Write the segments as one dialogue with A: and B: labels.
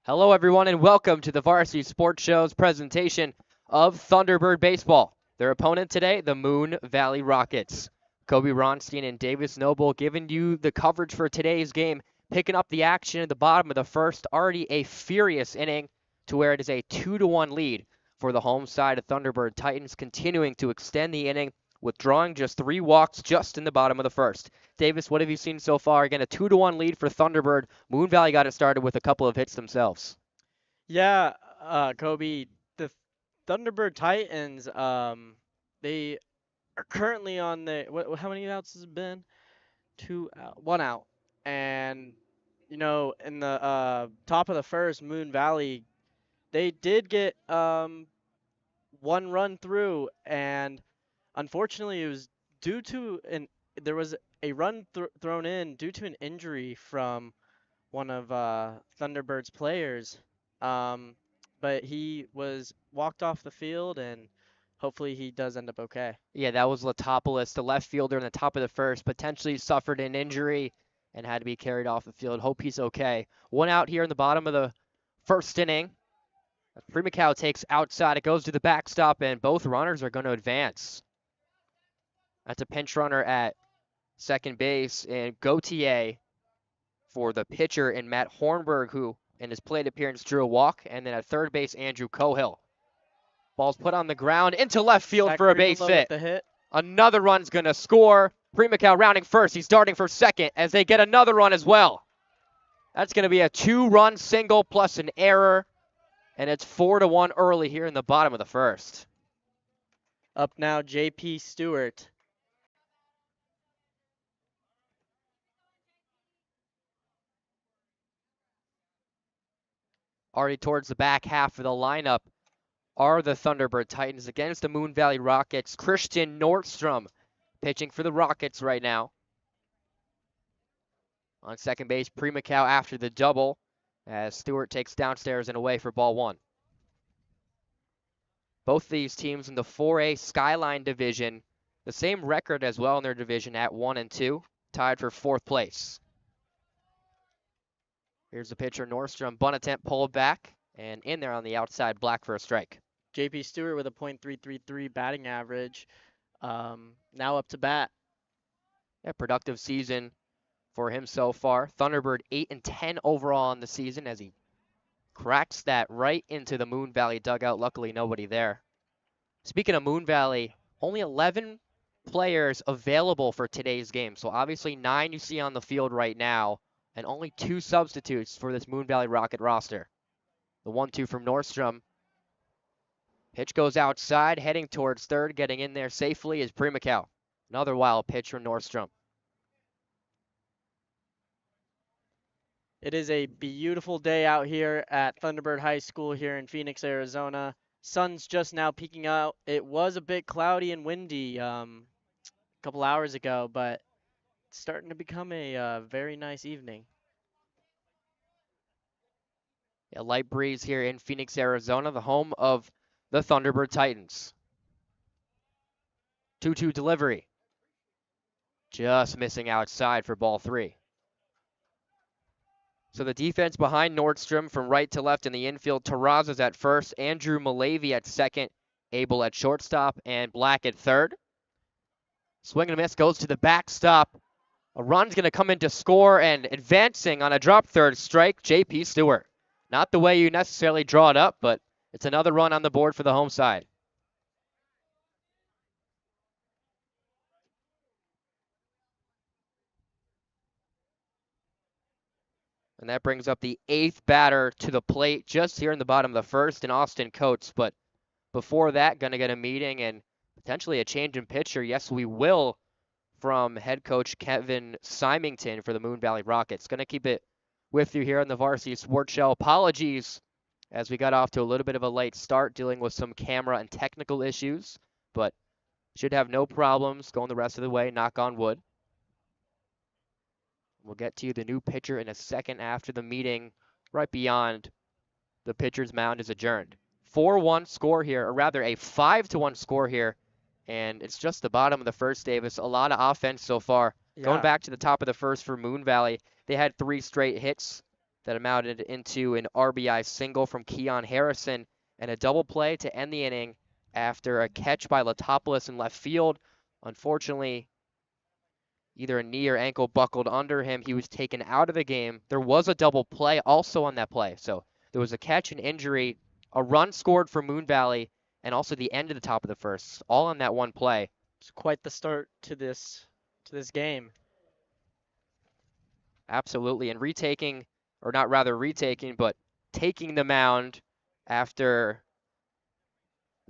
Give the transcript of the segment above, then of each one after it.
A: Hello, everyone, and welcome to the Varsity Sports Show's presentation of Thunderbird Baseball. Their opponent today, the Moon Valley Rockets. Kobe Ronstein and Davis Noble giving you the coverage for today's game, picking up the action at the bottom of the first. Already a furious inning to where it is a 2-1 lead for the home side of Thunderbird. Titans continuing to extend the inning, withdrawing just 3 walks just in the bottom of the first. Davis, what have you seen so far? Again, a 2-1 lead for Thunderbird. Moon Valley got it started with a couple of hits themselves.
B: Yeah, Kobe, the Thunderbird Titans, they are currently on the how many outs has it been? Two out, one out. And in the top of the first, Moon Valley, they did get one run through, and unfortunately it was due to an there was a run thrown in due to an injury from one of Thunderbird's players. Um, but he was walked off the field, and hopefully he does end up okay.
A: Yeah, that was Latopoulos, the left fielder in the top of the first, potentially suffered an injury and had to be carried off the field. Hope he's okay. One out here in the bottom of the first inning. Primacao takes outside. It goes to the backstop, and both runners are going to advance. That's a pinch runner at second base, and Gautier for the pitcher, and Matt Hornberg, who in his plate appearance drew a walk, and then at third base, Andrew Cohill. Ball's put on the ground into left field
B: Zach
A: for a base
B: Premalo with
A: hit.
B: the hit.
A: Another run's going to score. Primacao rounding first. He's starting for second as they get another run as well. That's going to be a 2-run single plus an error, and it's 4-1 early here in the bottom of the first.
B: Up now, J.P. Stewart.
A: Already towards the back half of the lineup are the Thunderbird Titans against the Moon Valley Rockets. Christian Nordstrom pitching for the Rockets right now. On second base, Primacao after the double as Stewart takes downstairs and away for ball one. Both these teams in the 4A Skyline division, the same record as well in their division at 1-2, tied for fourth place. Here's the pitcher, Nordstrom. Bunt attempt pulled back and in there on the outside, black for a strike.
B: J.P. Stewart with a .333 batting average. Now up to bat.
A: Yeah, productive season for him so far. Thunderbird 8-10 overall on the season as he cracks that right into the Moon Valley dugout. Luckily, nobody there. Speaking of Moon Valley, only 11 players available for today's game. So obviously 9 you see on the field right now, and only 2 substitutes for this Moon Valley Rocket roster. The 1-2 from Nordstrom. Pitch goes outside, heading towards third, getting in there safely is Primacao. Another wild pitch from Nordstrom.
B: It is a beautiful day out here at Thunderbird High School here in Phoenix, Arizona. Sun's just now peeking out. It was a bit cloudy and windy a couple hours ago, but it's starting to become a very nice evening.
A: A light breeze here in Phoenix, Arizona, the home of the Thunderbird Titans. 2-2 delivery. Just missing outside for ball 3. So the defense behind Nordstrom from right to left in the infield. Terrazas at first, Andrew Malavy at second, Abel at shortstop, and Black at third. Swing and a miss goes to the backstop. A run's going to come in to score, and advancing on a drop third strike, J.P. Stewart. Not the way you necessarily draw it up, but it's another run on the board for the home side. And that brings up the 8th batter to the plate just here in the bottom of the first in Austin Coates. But before that, going to get a meeting and potentially a change in pitcher. Yes, we will, from head coach Kevin Symington for the Moon Valley Rockets. Going to keep it with you here on the Varsity Sports Show. Apologies as we got off to a little bit of a late start dealing with some camera and technical issues, but should have no problems going the rest of the way, knock on wood. We'll get to you the new pitcher in a second after the meeting right beyond the pitcher's mound is adjourned. 4-1 score here, or rather a 5-1 score here, and it's just the bottom of the first, Davis. A lot of offense so far.
B: Yeah.
A: Going back to the top of the first for Moon Valley, they had 3 straight hits. that amounted into an RBI single from Keon Harrison and a double play to end the inning after a catch by Latopoulos in left field. Unfortunately, either a knee or ankle buckled under him. He was taken out of the game. There was a double play also on that play. So there was a catch, an injury, a run scored for Moon Valley, and also the end of the top of the first, all on that one play.
B: It's quite the start to this game.
A: Absolutely. And retaking, or not rather retaking, but taking the mound after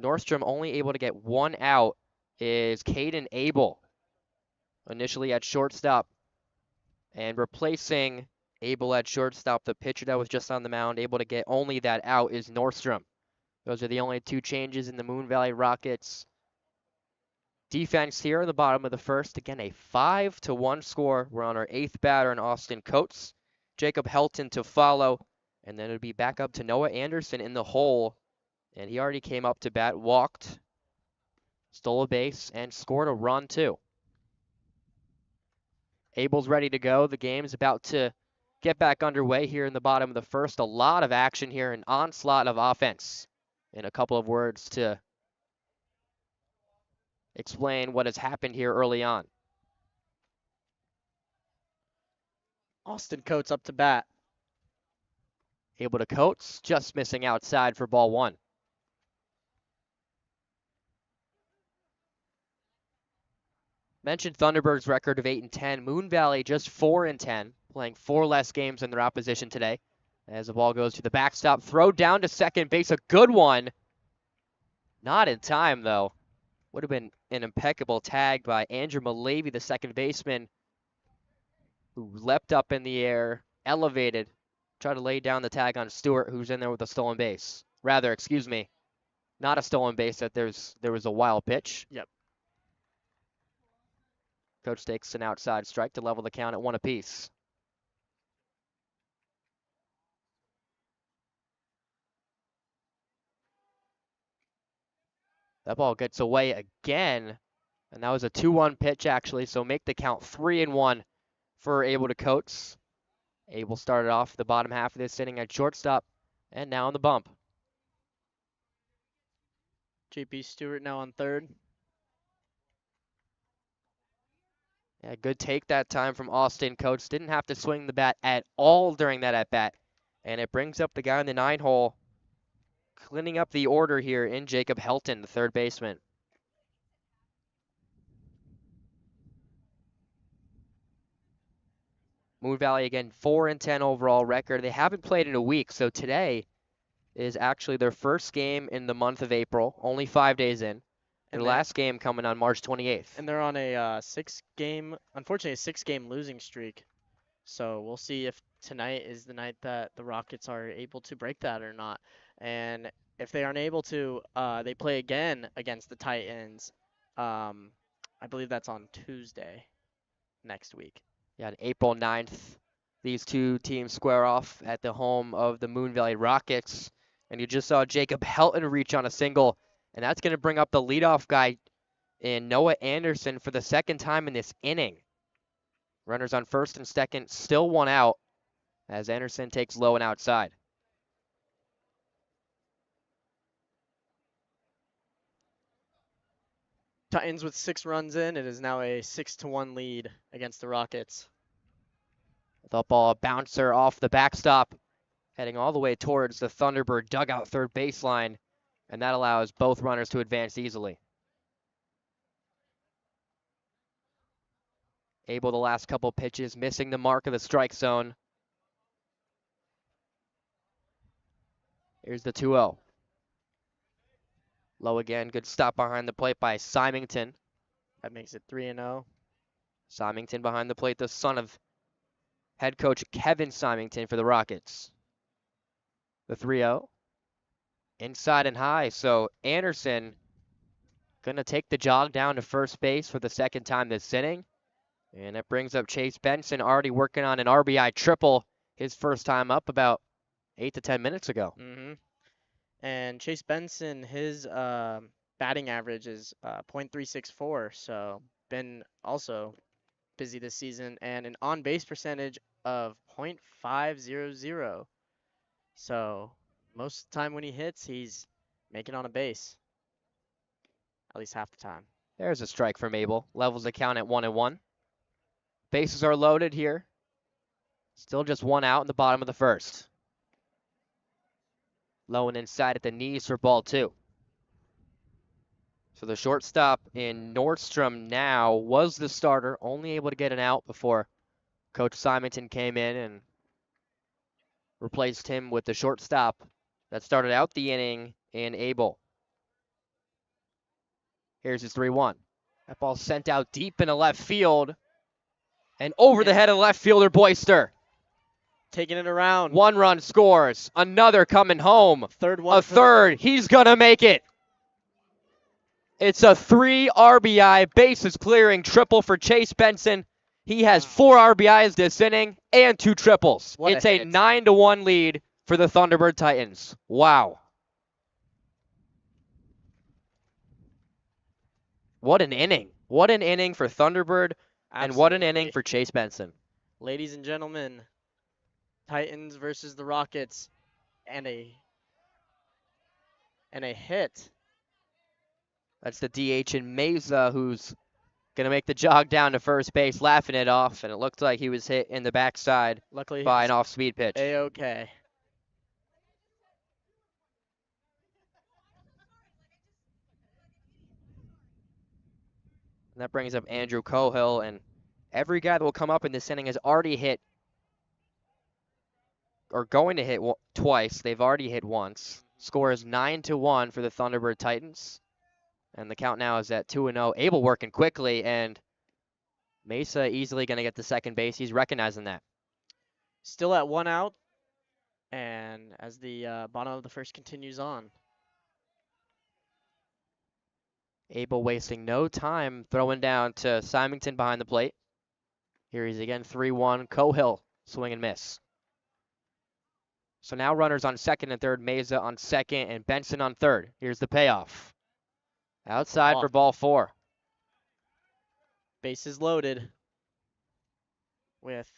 A: Nordstrom only able to get one out is Caden Abel, initially at shortstop. And replacing Abel at shortstop, the pitcher that was just on the mound, able to get only that out, is Nordstrom. Those are the only two changes in the Moon Valley Rockets defense here in the bottom of the first. Again, a 5-1 score. We're on our 8th batter in Austin Coates. Jacob Helton to follow. And then it'll be back up to Noah Anderson in the hole. And he already came up to bat, walked, stole a base, and scored a run too. Abel's ready to go. The game's about to get back underway here in the bottom of the first. A lot of action here, an onslaught of offense. In a couple of words to explain what has happened here early on.
B: Austin Coates up to bat.
A: Able to Coates, just missing outside for ball one. Mentioned Thunderbird's record of 8-10. Moon Valley just 4-10, playing 4 less games than their opposition today. As the ball goes to the backstop, throw down to second base, a good one. Not in time, though. Would have been an impeccable tag by Andrew Malavy, the second baseman, who leapt up in the air, elevated, tried to lay down the tag on Stewart, who's in there with a stolen base. Rather, excuse me, not a stolen base, that there was a wild pitch.
B: Yep.
A: Coach takes an outside strike to level the count at 1 apiece. That ball gets away again, and that was a 2-1 pitch actually, so make the count 3-1 for Abel to Coates. Abel started off the bottom half of this inning at shortstop, and now on the bump.
B: JP Stewart now on third.
A: Yeah, good take that time from Austin Coates. Didn't have to swing the bat at all during that at-bat. And it brings up the guy in the 9 hole, cleaning up the order here in Jacob Helton, the third baseman. Moon Valley again, 4-10 overall record. They haven't played in a week, so today is actually their first game in the month of April, only 5 days in. Their last game coming on March 28th.
B: And they're on a unfortunately, a 6-game losing streak. So we'll see if tonight is the night that the Rockets are able to break that or not. And if they aren't able to, they play again against the Titans. I believe that's on Tuesday next week.
A: Yeah, on April 9th, these two teams square off at the home of the Moon Valley Rockets. And you just saw Jacob Helton reach on a single, and that's going to bring up the leadoff guy in Noah Anderson for the second time in this inning. Runners on first and second, still 1 out, as Anderson takes low and outside.
B: Titans with 6 runs in. It is now a 6-1 lead against the Rockets.
A: The ball, a bouncer off the backstop, heading all the way towards the Thunderbird dugout third baseline, and that allows both runners to advance easily. Abel the last couple pitches, missing the mark of the strike zone. Here's the 2-0. Low again, good stop behind the plate by Symington.
B: That makes it 3-0.
A: Symington behind the plate, the son of head coach Kevin Symington for the Rockets. The 3-0. Inside and high, so Anderson gonna take the jog down to first base for the second time this inning. And that brings up Chase Benson, already working on an RBI triple, his first time up about 8 to 10 minutes ago.
B: And Chase Benson, his batting average is .364, so been also busy this season, and an on-base percentage of .500. So most of the time when he hits, he's making on a base. At least half the time.
A: There's a strike from Abel. Levels the count at 1-1. Bases are loaded here. Still just one out in the bottom of the first. Low and inside at the knees for ball 2. So the shortstop in Nordstrom now was the starter, only able to get an out before Coach Symington came in and replaced him with the shortstop that started out the inning in Abel. Here's his 3-1. That ball sent out deep into left field and over the head of left fielder Boyster.
B: Taking it around.
A: 1 run scores. Another coming home.
B: Third one.
A: A third. He's going to make it. It's a 3 RBI bases clearing triple for Chase Benson. He has 4 RBIs this inning and 2 triples. It's a 9-1 lead for the Thunderbird Titans. Wow. What an inning. What an inning for Thunderbird.
B: Absolutely.
A: And what an inning for Chase Benson.
B: Ladies and gentlemen, Titans versus the Rockets, and a hit.
A: That's the DH in Mesa, who's going to make the jog down to first base, laughing it off, and it looked like he was hit in the backside. Luckily, by an off-speed pitch.
B: A-okay.
A: And that brings up Andrew Cohill, and every guy that will come up in this inning has already hit, or going to hit twice. They've already hit once. Score is 9-1 for the Thunderbird Titans. And the count now is at 2-0. Abel working quickly, and Mesa easily going to get to second base. He's recognizing that.
B: Still at 1 out, and as the bottom of the first continues on.
A: Abel wasting no time throwing down to Symington behind the plate. Here he's again, 3-1. Cohill, swing and miss. So now runners on second and third, Mesa on second, and Benson on third. Here's the payoff. Outside for ball 4.
B: Bases loaded with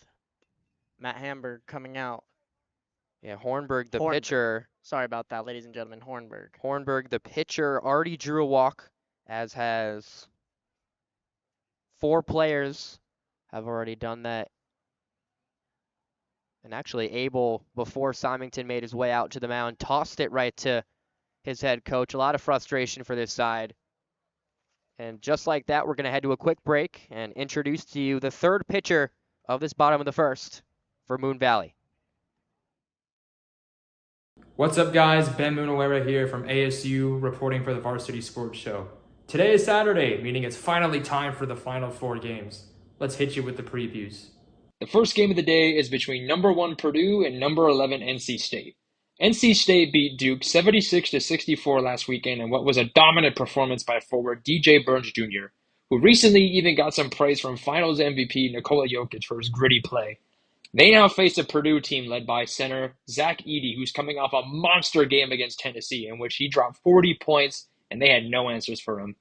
B: Matt Hamburg coming out.
A: Yeah, Hornberg, the pitcher.
B: Sorry about that, ladies and gentlemen, Hornberg.
A: Hornberg, the pitcher, already drew a walk, as has 4 players have already done that. And actually, Abel, before Symington made his way out to the mound, tossed it right to his head coach. A lot of frustration for this side. And just like that, we're going to head to a quick break and introduce to you the third pitcher of this bottom of the first for Moon Valley.
C: What's up, guys? Ben Munawara here from ASU, reporting for the Varsity Sports Show. Today is Saturday, meaning it's finally time for the Final 4 games. Let's hit you with the previews.
D: The first game of the day is between number 1 Purdue and number 11 NC State. NC State beat Duke 76-64 last weekend in what was a dominant performance by forward DJ Burns Jr., who recently even got some praise from Finals MVP Nikola Jokic for his gritty play. They now face a Purdue team led by center Zach Edey, who's coming off a monster game against Tennessee in which he dropped 40 points and they had no answers for him.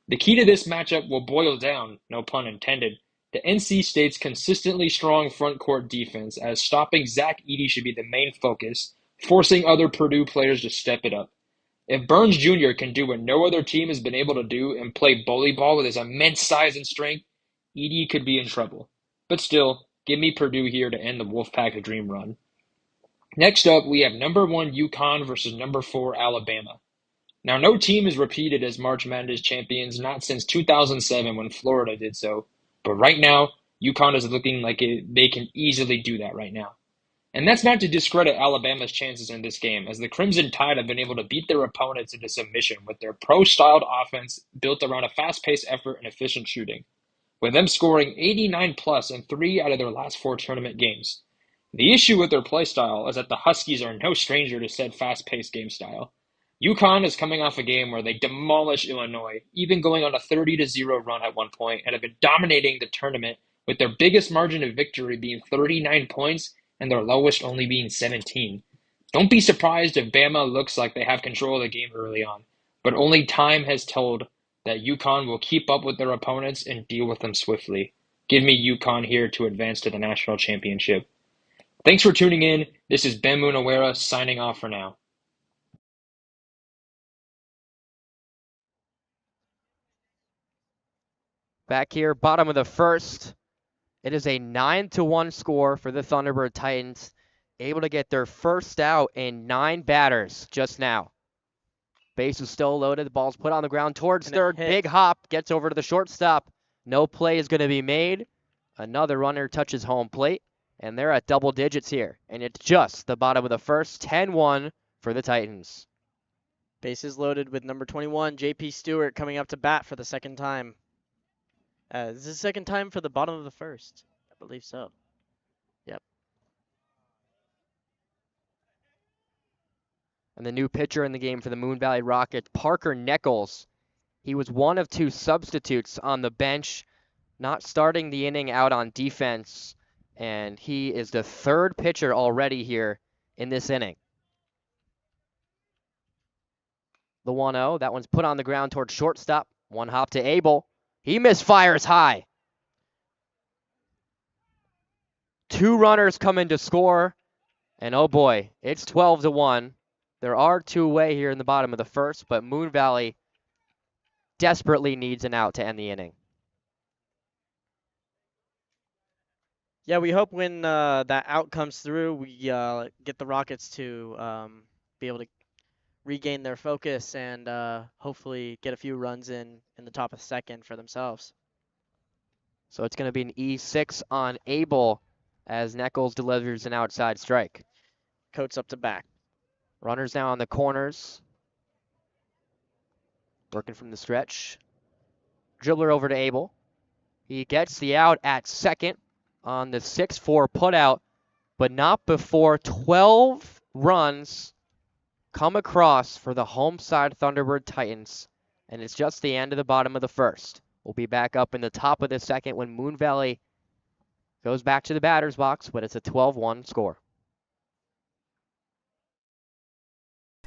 D: The key to this matchup will boil down, no pun intended, to NC State's consistently strong front court defense, as stopping Zach Edey should be the main focus, forcing other Purdue players to step it up. If Burns Jr. can do what no other team has been able to do and play bully ball with his immense size and strength, Edey could be in trouble. But still, give me Purdue here to end the Wolfpack dream run. Next up, we have number 1 UConn versus number 4 Alabama. Now, no team has repeated as March Madness champions, not since 2007 when Florida did so. But right now, UConn is looking like they can easily do that right now. And that's not to discredit Alabama's chances in this game, as the Crimson Tide have been able to beat their opponents into submission with their pro-styled offense built around a fast-paced effort and efficient shooting, with them scoring 89+ in 3 out of their last 4 tournament games. The issue with their play style is that the Huskies are no stranger to said fast-paced game style. UConn is coming off a game where they demolished Illinois, even going on a 30-0 run at one point, and have been dominating the tournament, with their biggest margin of victory being 39 points and their lowest only being 17. Don't be surprised if Bama looks like they have control of the game early on, but only time has told that UConn will keep up with their opponents and deal with them swiftly. Give me UConn here to advance to the national championship. Thanks for tuning in. This is Ben Munawera signing off for now.
A: Back here, bottom of the first. It is a 9-1 score for the Thunderbird Titans, able to get their first out in 9 batters just now. Base is still loaded. The ball's put on the ground towards third. Big hop, gets over to the shortstop. No play is going to be made. Another runner touches home plate, and they're at double digits here. And it's just the bottom of the first, 10-1 for the Titans.
B: Bases loaded with number 21, J.P. Stewart, coming up to bat for the second time. This is the second time for the bottom of the first. I believe so. Yep.
A: And the new pitcher in the game for the Moon Valley Rockets, Parker Nichols. He was one of 2 substitutes on the bench, not starting the inning out on defense, and he is the 3rd pitcher already here in this inning. The 1-0, that one's put on the ground towards shortstop. One hop to Abel. He misfires high. 2 runners come in to score, and oh boy, it's 12-1. There are 2 away here in the bottom of the first, but Moon Valley desperately needs an out to end the inning.
B: Yeah, we hope when that out comes through, we get the Rockets to be able to regain their focus and hopefully get a few runs in the top of the second for themselves.
A: So it's going to be an E6 on Abel as Nichols delivers an outside strike.
B: Coates up to bat.
A: Runners now on the corners. Working from the stretch. Dribbler over to Abel. He gets the out at second on the 6-4 putout, but not before 12 runs come across for the home side Thunderbird Titans, and it's just the end of the bottom of the first. We'll be back up in the top of the second when Moon Valley goes back to the batter's box, but it's a 12-1 score.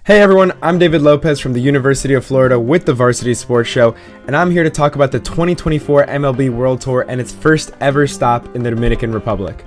E: Hey everyone, I'm David Lopez from the University of Florida with the Varsity Sports Show, and I'm here to talk about the 2024 MLB World Tour and its first ever stop in the Dominican Republic.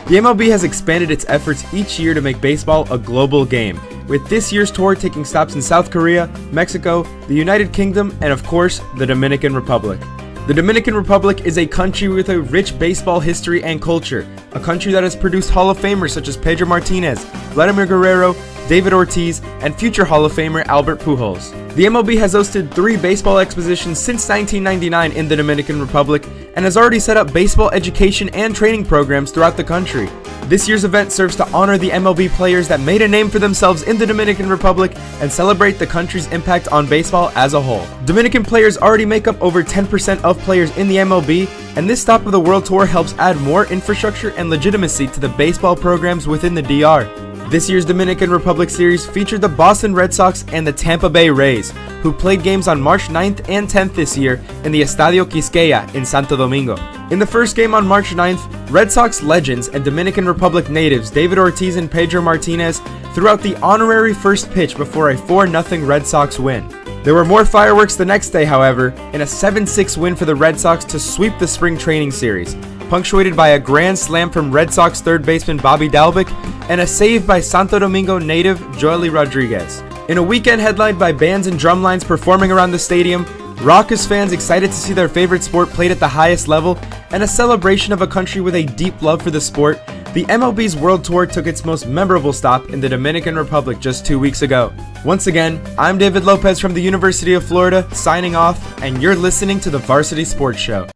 E: The MLB has expanded its efforts each year to make baseball a global game, with this year's tour taking stops in South Korea, Mexico, the United Kingdom, and of course, the Dominican Republic. The Dominican Republic is a country with a rich baseball history and culture, a country that has produced Hall of Famers such as Pedro Martinez, Vladimir Guerrero, David Ortiz, and future Hall of Famer Albert Pujols. The MLB has hosted 3 baseball expositions since 1999 in the Dominican Republic and has already set up baseball education and training programs throughout the country. This year's event serves to honor the MLB players that made a name for themselves in the Dominican Republic and celebrate the country's impact on baseball as a whole. Dominican players already make up over 10% of players in the MLB, and this stop of the World Tour helps add more infrastructure and legitimacy to the baseball programs within the DR. This year's Dominican Republic Series featured the Boston Red Sox and the Tampa Bay Rays, who played games on March 9th and 10th this year in the Estadio Quisqueya in Santo Domingo. In the first game on March 9th, Red Sox legends and Dominican Republic natives David Ortiz and Pedro Martinez threw out the honorary first pitch before a 4-0 Red Sox win. There were more fireworks the next day, however, in a 7-6 win for the Red Sox to sweep the spring training series, punctuated by a grand slam from Red Sox third baseman Bobby Dalbec and a save by Santo Domingo native Joely Rodriguez. In a weekend headlined by bands and drumlines performing around the stadium, raucous fans excited to see their favorite sport played at the highest level, and a celebration of a country with a deep love for the sport, the MLB's World Tour took its most memorable stop in the Dominican Republic just 2 weeks ago. Once again, I'm David Lopez from the University of Florida, signing off, and you're listening to the Varsity Sports Show.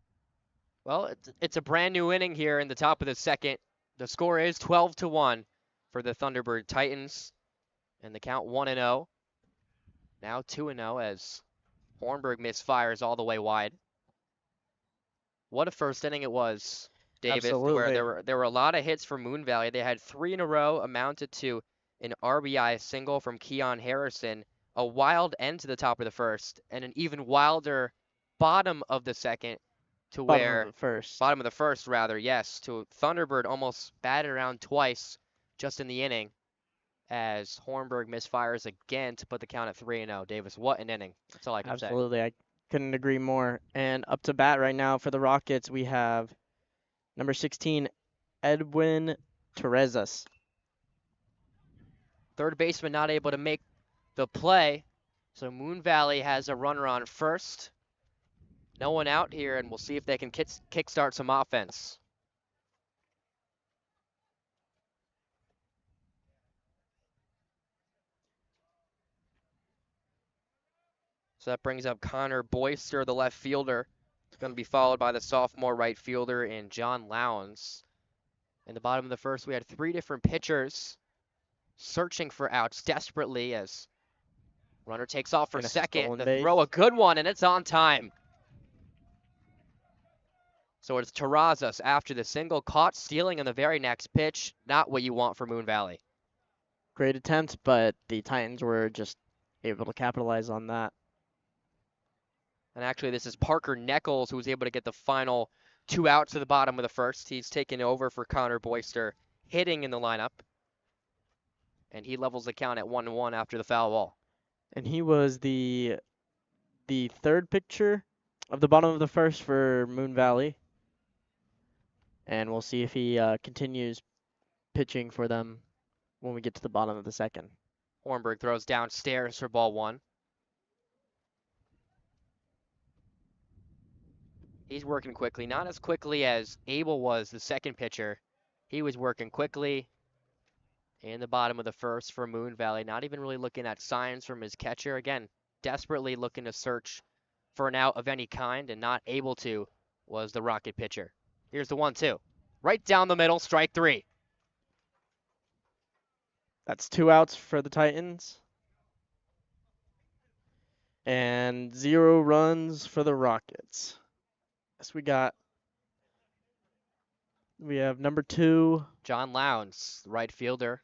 A: Well, it's a brand new inning here in the top of the second. The score is 12-1 for the Thunderbird Titans, and the count 1-0. Now 2-0 as Hornberg misfires all the way wide. What a first inning it was, David.
B: Absolutely.
A: Where there were a lot of hits for Moon Valley. They had 3 in a row, amounted to an RBI single from Keon Harrison, a wild end to the top of the first, and an even wilder bottom of the second to where bottom of the first rather, yes, to Thunderbird almost batted around twice just in the inning as Hornberg misfires again to put the count at 3-0. Davis, what an inning. That's all I can say.
B: Absolutely. I couldn't agree more. And up to bat right now for the Rockets, we have Number 16, Edwin Terezas.
A: Third baseman not able to make the play. So Moon Valley has a runner on first. No one out here, and we'll see if they can kickstart some offense. So that brings up Connor Boyster, the left fielder. It's going to be followed by the sophomore right fielder in John Lowndes. In the bottom of the first, we had 3 different pitchers searching for outs desperately as runner takes off for
B: And a
A: second.
B: stolen
A: The
B: base.
A: throw, a good one, and it's on time. So it's Terrazas after the single, caught stealing in the very next pitch. Not what you want for Moon Valley.
B: Great attempt, but the Titans were just able to capitalize on that.
A: And actually, this is Parker Neckles who was able to get the final 2 outs to the bottom of the first. He's taken over for Connor Boyster, hitting in the lineup. And he levels the count at 1-1 after the foul ball.
B: And he was the third pitcher of the bottom of the first for Moon Valley. And we'll see if he continues pitching for them when we get to the bottom of the second.
A: Hornberg throws downstairs for ball 1. He's working quickly, not as quickly as Abel was, the second pitcher. He was working quickly in the bottom of the first for Moon Valley, not even really looking at signs from his catcher. Again, desperately looking to search for an out of any kind, and not able to was the Rocket pitcher. Here's the 1-2. Right down the middle, strike 3.
B: That's 2 outs for the Titans. And 0 runs for the Rockets. Yes, we have number 2.
A: John Lowndes, the right fielder,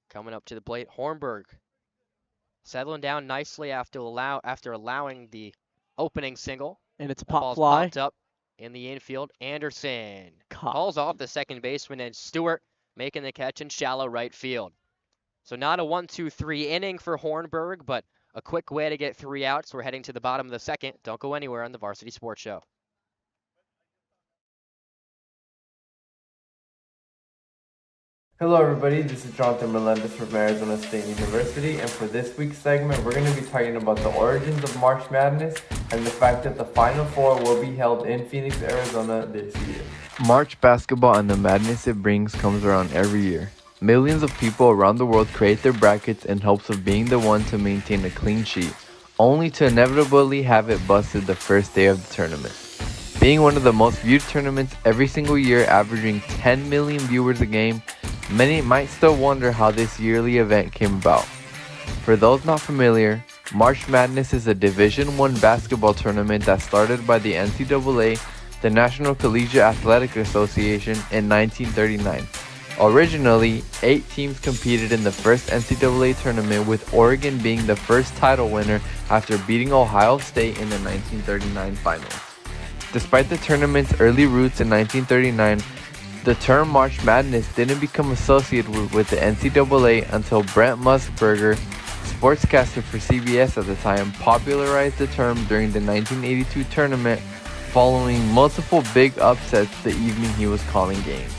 A: coming up to the plate. Hornberg settling down nicely after allowing the opening single.
B: And it's a
A: That
B: pop
A: ball's
B: fly.
A: popped up in the infield. Anderson
B: Caught.
A: calls off the second baseman, and Stewart making the catch in shallow right field. So not a 1-2-3 inning for Hornberg, but a quick way to get 3 outs. We're heading to the bottom of the second. Don't go anywhere on the Varsity Sports Show.
E: Hello everybody, this is Jonathan Melendez from Arizona State University, and for this week's segment, we're going to be talking about the origins of March Madness and the fact that the Final Four will be held in Phoenix, Arizona this year.
F: March basketball and the madness it brings comes around every year. Millions of people around the world create their brackets in hopes of being the one to maintain a clean sheet, only to inevitably have it busted the first day of the tournament. Being one of the most viewed tournaments every single year, averaging 10 million viewers a game, many might still wonder how this yearly event came about. For those not familiar, March Madness is a Division I basketball tournament that started by the NCAA, the National Collegiate Athletic Association, in 1939. Originally, 8 teams competed in the first NCAA tournament, with Oregon being the first title winner after beating Ohio State in the 1939 finals. Despite the tournament's early roots in 1939, the term March Madness didn't become associated with the NCAA until Brent Musburger, sportscaster for CBS at the time, popularized the term during the 1982 tournament following multiple big upsets the evening he was calling games.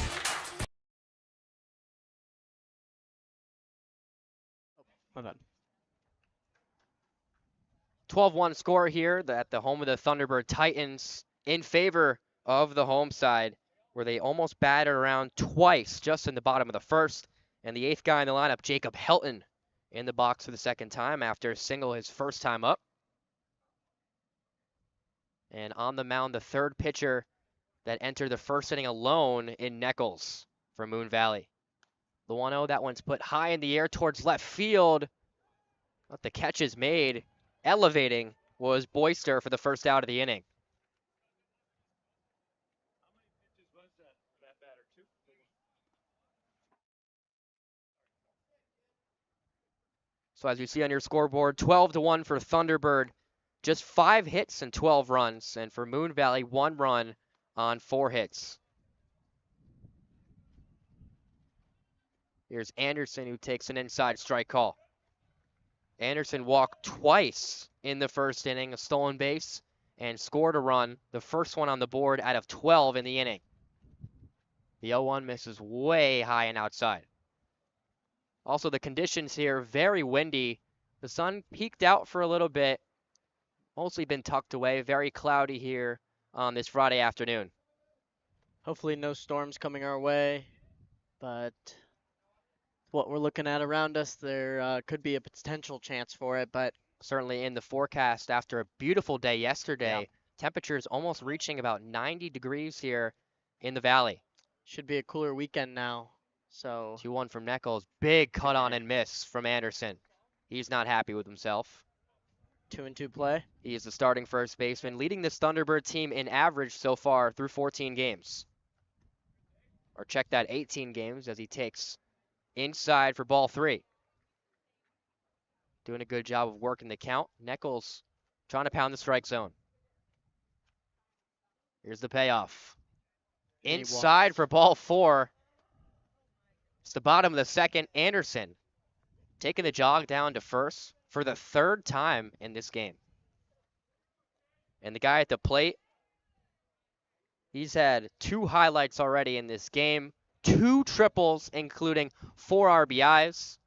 B: My bad.
A: 12-1 score here at the home of the Thunderbird Titans in favor of the home side, where they almost batted around twice just in the bottom of the first. And the 8th guy in the lineup, Jacob Helton, in the box for the second time after a single his first time up. And on the mound, the third pitcher that entered the first inning alone in Neckles for Moon Valley. The 1-0, that one's put high in the air towards left field. But the catch is made. Elevating was Boyster for the first out of the inning. So as you see on your scoreboard, 12-1 for Thunderbird. Just 5 hits and 12 runs. And for Moon Valley, 1 run on 4 hits. Here's Anderson, who takes an inside strike call. Anderson walked twice in the first inning, a stolen base, and scored a run, the first one on the board out of 12 in the inning. The 0-1 misses way high and outside. Also, the conditions here, very windy. The sun peeked out for a little bit, mostly been tucked away. Very cloudy here on this Friday afternoon.
B: Hopefully no storms coming our way, but what we're looking at around us, there could be a potential chance for it, but
A: Certainly in the forecast after a beautiful day yesterday,
B: yeah,
A: temperatures almost reaching about 90 degrees here in the valley.
B: should be a cooler weekend now. So
A: 2-1 from Nichols. Big cut on
B: Yeah.
A: and miss from Anderson. He's not happy with himself.
B: 2-2 play.
A: He is the starting first baseman, leading this Thunderbird team in average so far through 14 games. Or check that, 18 games, as he takes inside for ball 3. Doing a good job of working the count. Nichols trying to pound the strike zone. Here's the payoff.
B: He
A: Inside for ball 4. It's the bottom of the second. Anderson taking the jog down to first for the 3rd time in this game. And the guy at the plate, he's had 2 highlights already in this game. 2 triples, including 4 RBIs,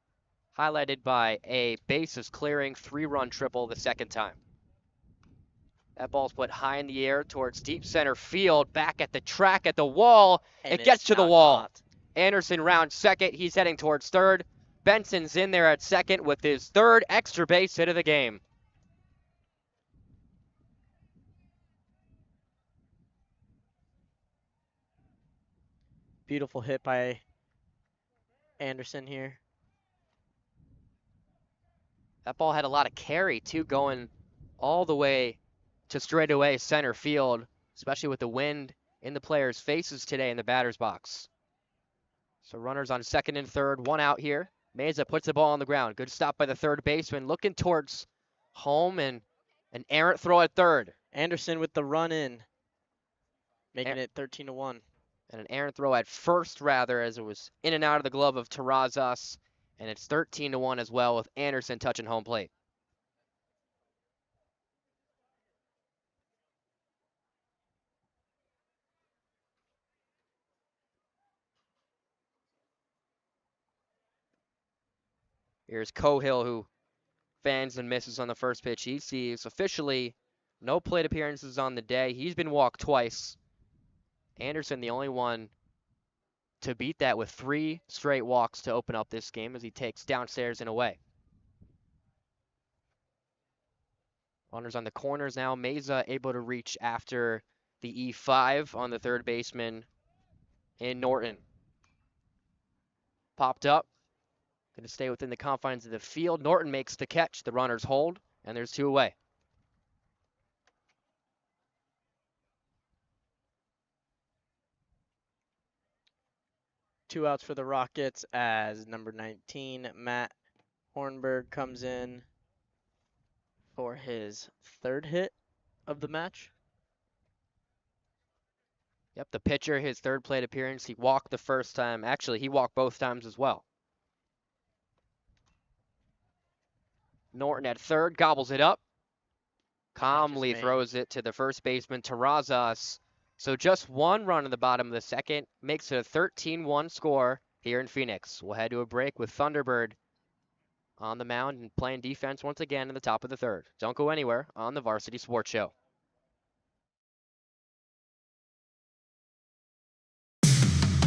A: highlighted by a bases clearing 3-run triple the 2nd time. That ball's put high in the air towards deep center field, back at the track at the wall.
B: And
A: it gets
B: it's
A: to the
B: not
A: wall.
B: caught.
A: Anderson rounds second. He's heading towards third. Benson's in there at second with his 3rd extra base hit of the game.
B: Beautiful hit by Anderson here.
A: That ball had a lot of carry, too, going all the way to straightaway center field, especially with the wind in the players' faces today in the batter's box. So runners on second and third, 1 out here. Meza puts the ball on the ground. Good stop by the third baseman, looking towards home, and an errant throw at third.
B: Anderson with the run in, making it 13-1.
A: And an errant throw at first, rather, as it was in and out of the glove of Terrazas. And it's 13-1 as well, with Anderson touching home plate. Here's Cohill, who fans and misses on the first pitch he sees. Officially, no plate appearances on the day. He's been walked twice. Anderson, the only one to beat that with 3 straight walks to open up this game as he takes downstairs and away. Runners on the corners now. Meza able to reach after the E5 on the third baseman in Norton. Popped up. Going to stay within the confines of the field. Norton makes the catch. The runners hold, and there's 2 away.
B: Two outs for the Rockets as number 19, Matt Hornberg, comes in for his 3rd hit of the match.
A: Yep, the pitcher, his 3rd plate appearance. He walked the first time. Actually, he walked both times as well. Norton at third, gobbles it up. Calmly throws it to the first baseman, Terrazas. So just 1 run in the bottom of the second makes it a 13-1 score here in Phoenix. We'll head to a break with Thunderbird on the mound and playing defense once again in the top of the 3rd. Don't go anywhere on the Varsity Sports Show.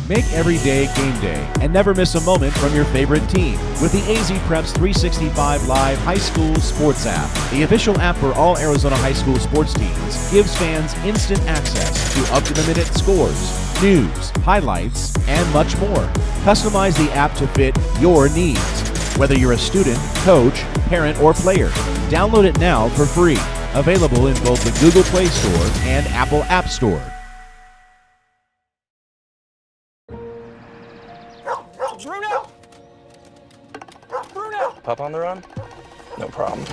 G: Make every day game day and never miss a moment from your favorite team with the AZ Preps 365 Live High School Sports app. The official app for all Arizona high school sports teams gives fans instant access to up-to-the-minute scores, news, highlights, and much more. Customize the app to fit your needs, whether you're a student, coach, parent, or player. Download it now for free. Available in both the Google Play Store and Apple App Store.
H: Pup on the run? No problem.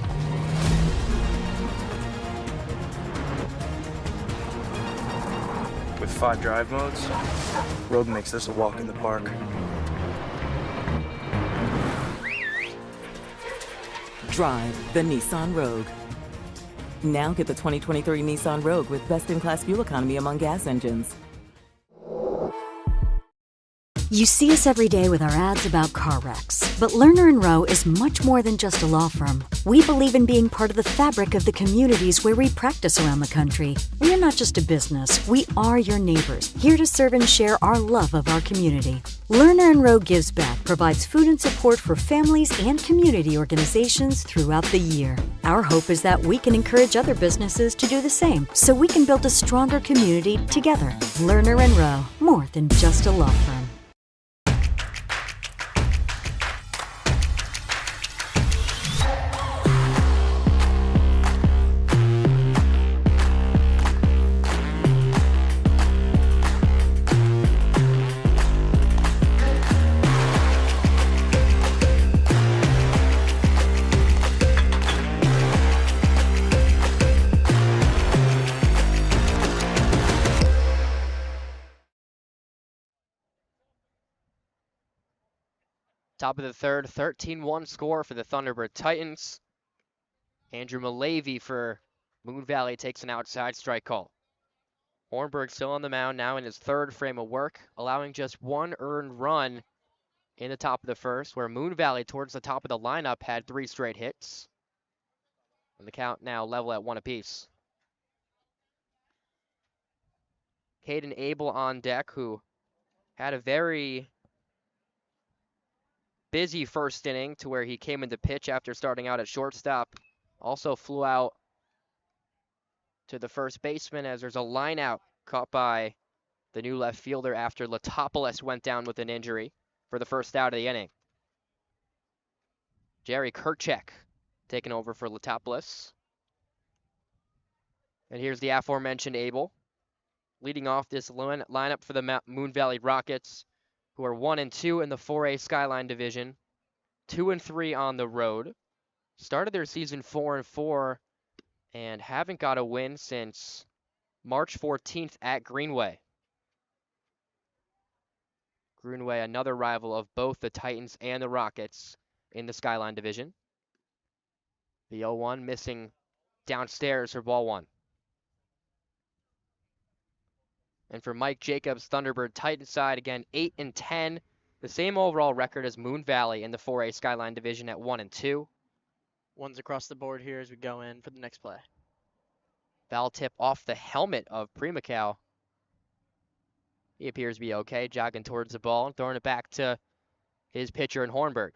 H: With 5 drive modes, Road makes this a walk in the park.
I: Drive the Nissan Rogue. Now get the 2023 Nissan Rogue with best-in-class fuel economy among gas engines.
J: You see us every day with our ads about car wrecks, but Lerner & Rowe is much more than just a law firm. We believe in being part of the fabric of the communities where we practice around the country. We are not just a business, we are your neighbors, here to serve and share our love of our community. Lerner & Rowe Gives Back provides food and support for families and community organizations throughout the year. Our hope is that we can encourage other businesses to do the same, so we can build a stronger community together. Lerner & Rowe, more than just a law firm.
A: Top of the third, 13-1 score for the Thunderbird Titans. Andrew Malavy for Moon Valley takes an outside strike call. Hornberg still on the mound, now in his third frame of work, allowing just one earned run in the top of the first, where Moon Valley towards the top of the lineup had 3 straight hits. And the count now level at 1 apiece. Caden Abel on deck, who had a very busy first inning to where he came into pitch after starting out at shortstop. Also flew out to the first baseman as there's a line out caught by the new left fielder after Latopoulos went down with an injury for the first out of the inning. Jerry Kurchek taking over for Latopoulos. And here's the aforementioned Abel leading off this lineup for the Moon Valley Rockets, who are 1-2 in the 4A Skyline Division, 2-3 on the road. Started their season 4-4 and haven't got a win since March 14th at Greenway. Greenway, another rival of both the Titans and the Rockets in the Skyline Division. The 0-1 missing downstairs for ball 1. And for Mike Jacobs, Thunderbird Titans side, again, 8-10. The same overall record as Moon Valley in the 4A Skyline Division at 1-2.
B: One's across the board here as we go in for the next play.
A: Foul tip off the helmet of Primacao. He appears to be okay, jogging towards the ball, throwing it back to his pitcher in Hornberg.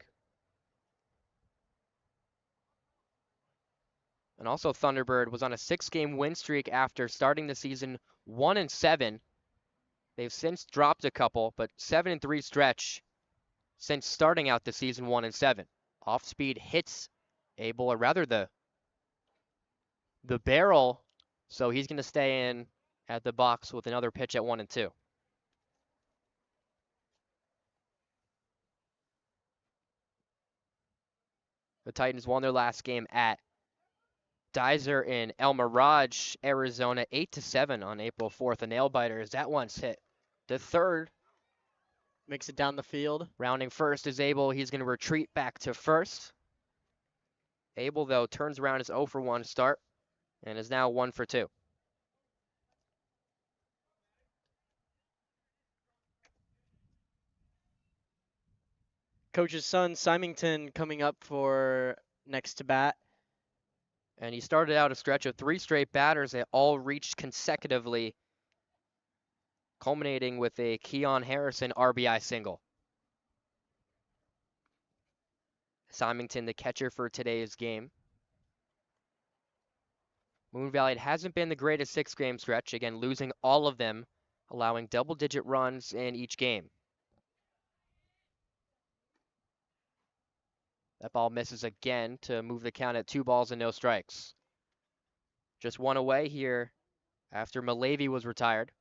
A: And also Thunderbird was on a 6-game win streak after starting the season 1-7. They've since dropped a couple, but 7-3 stretch since starting out the season 1-7. Off-speed hits Abel, or rather the barrel, so he's going to stay in at the box with another pitch at 1-2. The Titans won their last game at Dizer in El Mirage, Arizona, 8-7 on April 4th. A nail biter as that one's hit the third.
B: Makes it down the field.
A: Rounding first is Abel. He's going to retreat back to first. Abel, though, turns around his 0-for-1 start and is now 1-for-2.
B: Coach's son, Symington, coming up for next to bat.
A: And he started out a stretch of 3 straight batters that all reached consecutively, culminating with a Keon Harrison RBI single. Symington, the catcher for today's game. Moon Valley hasn't been the greatest 6-game stretch, again losing all of them, allowing double-digit runs in each game. That ball misses again to move the count at 2 balls and no strikes. Just one away here after Malavy was retired.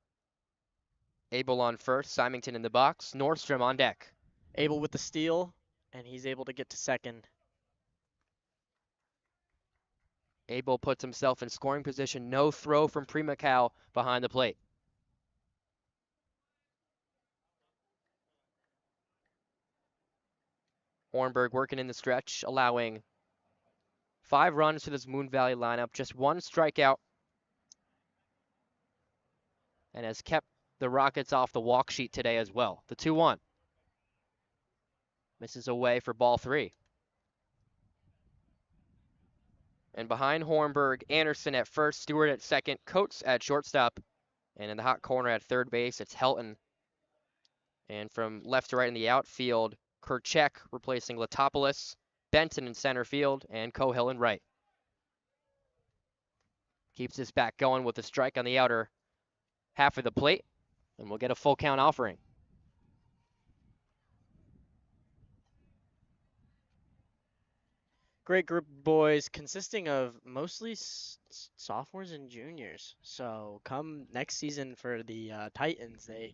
A: Abel on first, Symington in the box, Nordstrom on deck.
B: Abel with the steal, and he's able to get to second.
A: Abel puts himself in scoring position, no throw from Primacao behind the plate. Hornberg working in the stretch, allowing 5 runs to this Moon Valley lineup, just 1 strikeout, and has kept the Rockets off the walk sheet today as well. The 2-1. Misses away for ball 3. And behind Hornberg, Anderson at first, Stewart at second, Coates at shortstop. And in the hot corner at third base, it's Helton. And from left to right in the outfield, Kerchek replacing Latopoulos, Benton in center field, and Cohill in right. Keeps this back going with a strike on the outer half of the plate, and we'll get a full count offering.
B: Great group of boys consisting of mostly sophomores and juniors. So come next season for the Titans, they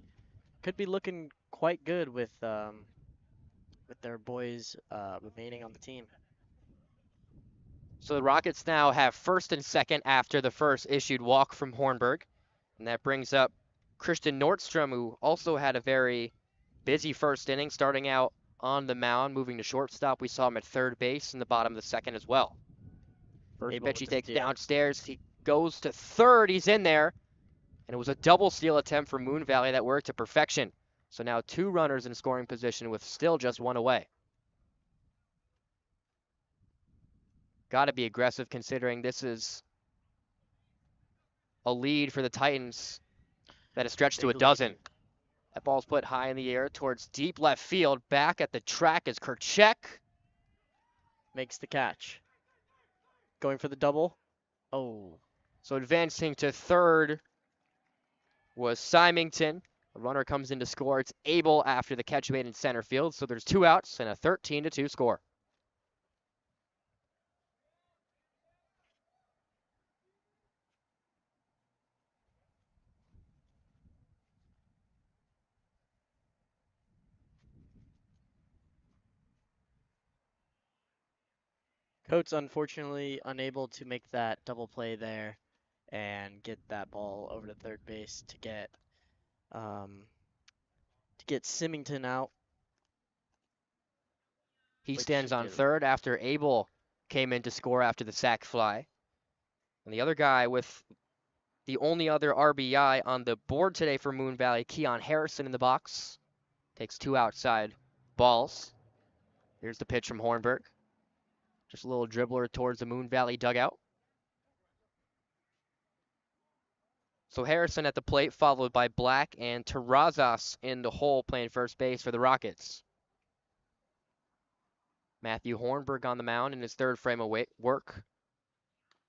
B: could be looking quite good with their boys remaining on the team.
A: So the Rockets now have first and second after the first issued walk from Hornberg. And that brings up Christian Nordstrom, who also had a very busy first inning, starting out on the mound, moving to shortstop. We saw him at third base in the bottom of the second as well. First pitch he takes downstairs. He goes to third. He's in there. And it was a double steal attempt for Moon Valley that worked to perfection. So now 2 runners in scoring position with still just 1 away. Got to be aggressive considering this is a lead for the Titans that has stretched to a dozen. That ball's put high in the air towards deep left field. Back at the track is Kerchek.
B: Makes the catch. Going for the double. Oh.
A: So advancing to third was Symington. The runner comes in to score. It's Abel after the catch made in center field. So there's 2 outs and a 13-2 score.
B: Coates unfortunately unable to make that double play there and get that ball over to third base to get Symington out.
A: He stands on third after Abel came in to score after the sac fly. And the other guy with the only other RBI on the board today for Moon Valley, Keon Harrison in the box. Takes 2 outside balls. Here's the pitch from Hornberg. Just a little dribbler towards the Moon Valley dugout. So Harrison at the plate, followed by Black and Terrazas in the hole playing first base for the Rockets. Matthew Hornberg on the mound in his third frame of work.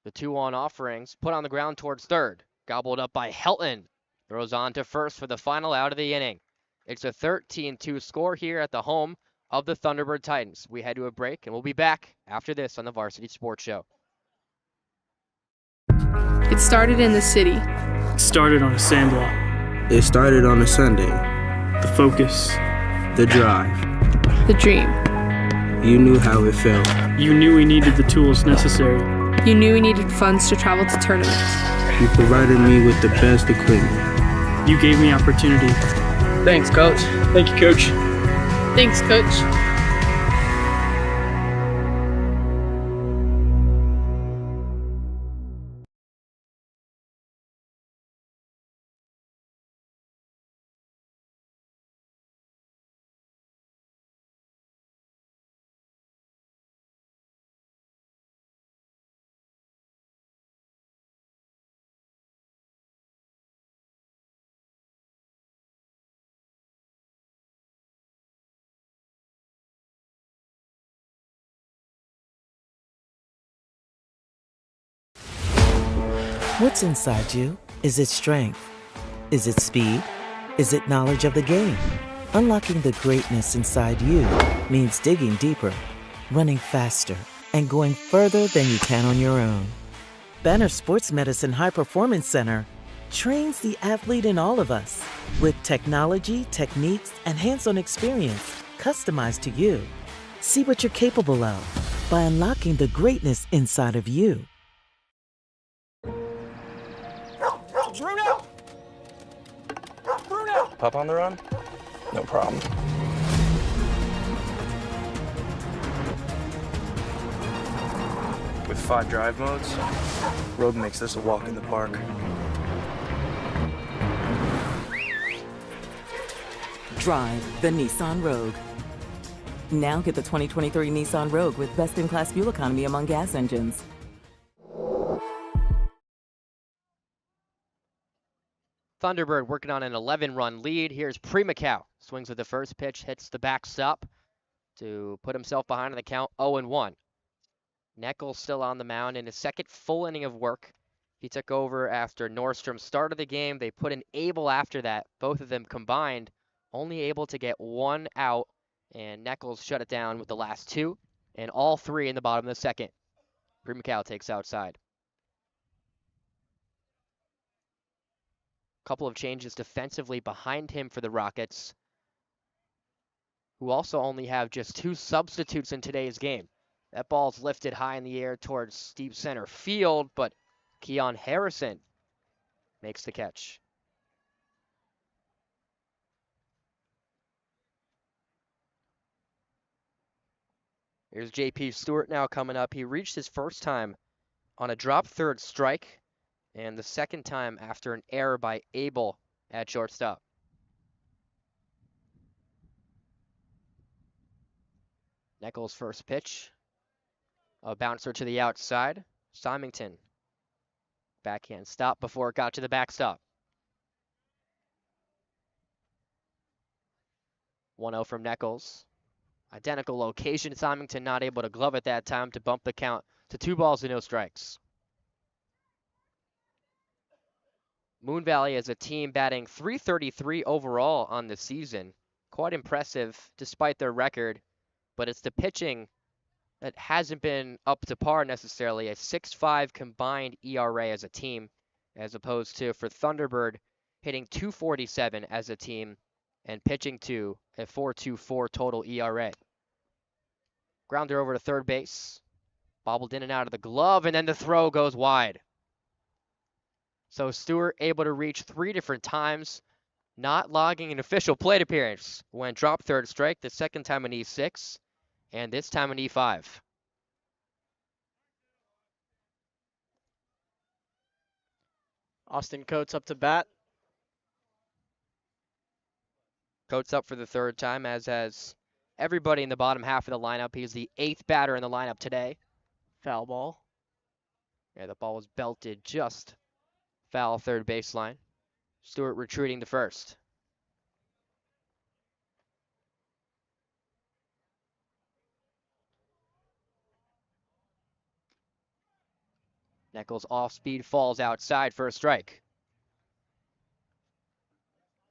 A: The 2-on offerings put on the ground towards third. Gobbled up by Helton. Throws on to first for the final out of the inning. It's a 13-2 score here at the home of the Thunderbird Titans. We head to a break, and we'll be back after this on the Varsity Sports Show.
K: It started in the city.
L: It started on a sandlot.
M: It started on a Sunday.
L: The focus.
M: The drive.
K: The dream.
M: You knew how it felt.
L: You knew we needed the tools necessary.
K: You knew we needed funds to travel to tournaments.
M: You provided me with the best equipment.
L: You gave me opportunity.
M: Thanks, Coach.
L: Thank you, Coach.
K: Thanks, Coach.
N: What's inside you? Is it strength? Is it speed? Is it knowledge of the game? Unlocking the greatness inside you means digging deeper, running faster, and going further than you can on your own. Banner Sports Medicine High Performance Center trains the athlete in all of us with technology, techniques, and hands-on experience customized to you. See what you're capable of by unlocking the greatness inside of you.
H: Bruno! Bruno! Pup on the run? No problem. With 5 drive modes, Rogue makes this a walk in the park.
I: Drive the Nissan Rogue. Now get the 2023 Nissan Rogue with best-in-class fuel economy among gas engines.
A: Thunderbird working on an 11-run lead. Here's Primacao. Swings with the first pitch, hits the backstop to put himself behind on the count 0-1. Neckel still on the mound in his second full inning of work. He took over after Nordstrom started the game. They put in Abel after that. Both of them combined, only able to get one out, and Neckles shut it down with the last two, and all three in the bottom of the second. Primacao takes outside. Couple of changes defensively behind him for the Rockets, who also only have just two substitutes in today's game. That ball's lifted high in the air towards deep center field, but Keon Harrison makes the catch. Here's JP Stewart now coming up. He reached his first time on a drop third strike, and the second time after an error by Abel at shortstop. Neckles' first pitch. A bouncer to the outside. Symington. Backhand stop before it got to the backstop. 1-0 from Neckles. Identical location. Symington not able to glove it that time to bump the count to 2 balls and no strikes. Moon Valley is a team batting .333 overall on the season. Quite impressive despite their record, but it's the pitching that hasn't been up to par necessarily. A 6.5 combined ERA as a team, as opposed to for Thunderbird hitting .247 as a team and pitching to a .424 total ERA. Grounder over to third base. Bobbled in and out of the glove, and then the throw goes wide. So Stewart able to reach 3 different times, not logging an official plate appearance. Went drop third strike, the second time in E6, and this time in E5.
B: Austin Coates up to bat.
A: Coates up for the third time, as has everybody in the bottom half of the lineup. He's the 8th batter in the lineup today.
B: Foul ball.
A: Yeah, the ball was belted just foul third baseline. Stewart retreating to first. Neckles off speed falls outside for a strike.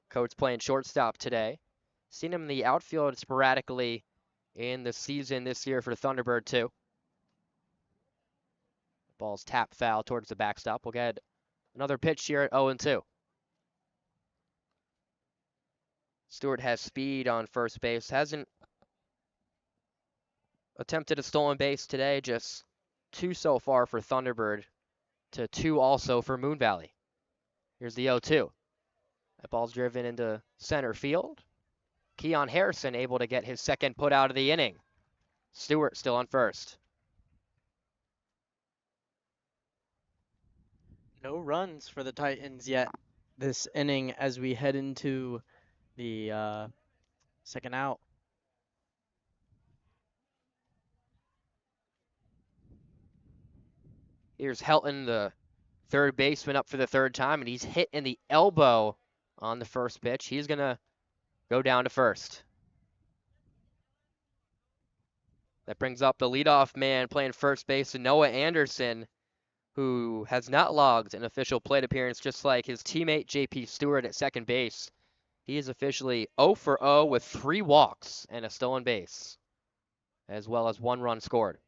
A: Coates playing shortstop today. Seen him in the outfield sporadically in the season this year for Thunderbird too. Ball's tap foul towards the backstop. We'll get another pitch here at 0-2. Stewart has speed on first base. Hasn't attempted a stolen base today. Just 2 so far for Thunderbird to 2 also for Moon Valley. Here's the 0-2. That ball's driven into center field. Keon Harrison able to get his second put out of the inning. Stewart still on first.
B: No runs for the Titans yet this inning as we head into the second out.
A: Here's Helton, the third baseman, up for the third time, and he's hit in the elbow on the first pitch. He's going to go down to first. That brings up the leadoff man playing first base, Noah Anderson, who has not logged an official plate appearance, just like his teammate JP Stewart at second base. He is officially 0 for 0 with 3 walks and a stolen base, as well as 1 run scored.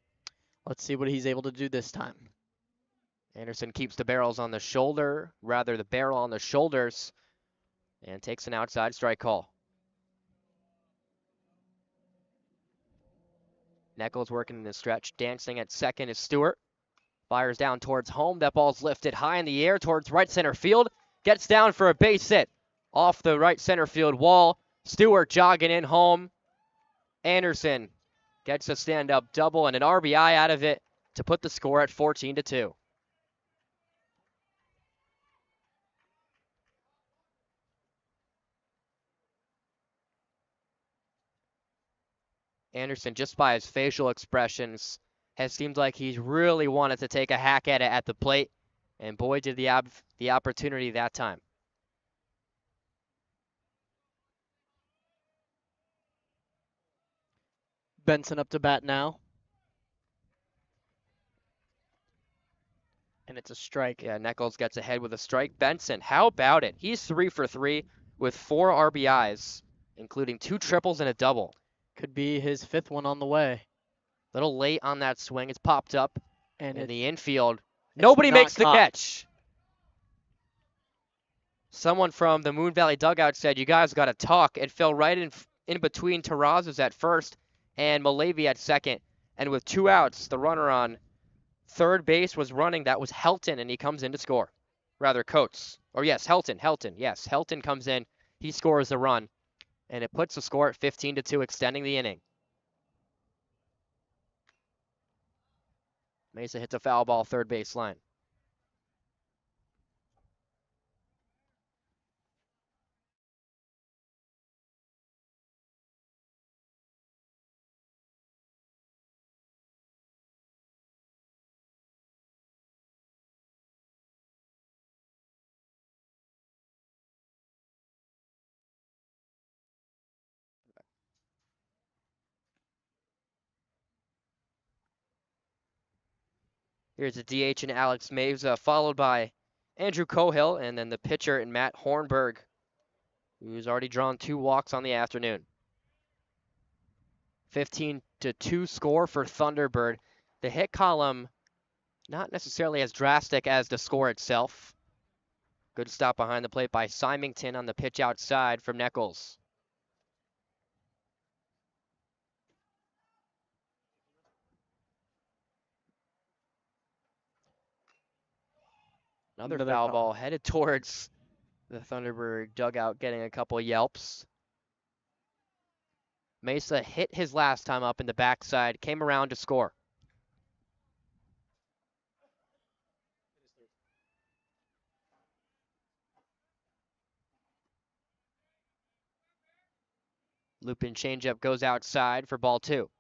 B: Let's see what he's able to do this time.
A: Anderson keeps the barrels on the shoulder, rather the barrel on the shoulders, and takes an outside strike call. Neckles working in the stretch, dancing at second is Stewart. Fires down towards home. That ball's lifted high in the air towards right center field. Gets down for a base hit off the right center field wall. Stewart jogging in home. Anderson gets a stand-up double and an RBI out of it to put the score at 14-2. Anderson, just by his facial expressions, has seemed like he's really wanted to take a hack at it at the plate, and boy, did the opportunity that time.
B: Benson up to bat now. And it's a strike.
A: Yeah, Nichols gets ahead with a strike. Benson, how about it? He's 3 for 3 with 4 RBIs, including 2 triples and a double.
B: Could be his 5th one on the way.
A: Little late on that swing. It's popped up
B: And
A: in
B: it,
A: the infield. Nobody makes the
B: caught.
A: catch. Someone from the Moon Valley dugout said, you guys got to talk. It fell right in between Terrazas at first and Malavi at second. And with 2 outs, the runner on third base was running. That was Helton, and he comes in to score. Rather, Coates. Or yes, Helton. Yes, Helton comes in. He scores the run. And it puts the score at 15-2, extending the inning. Mesa hits a foul ball third base line. Here's a DH and Alex Mesa, followed by Andrew Cohill, and then the pitcher and Matt Hornberg, who's already drawn 2 walks on the afternoon. 15-2 score for Thunderbird. The hit column, not necessarily as drastic as the score itself. Good stop behind the plate by Symington on the pitch outside from Nichols. Another foul ball headed towards the Thunderbird dugout, getting a couple yelps. Mesa hit his last time up in the backside, came around to score. Looping changeup goes outside for ball 2.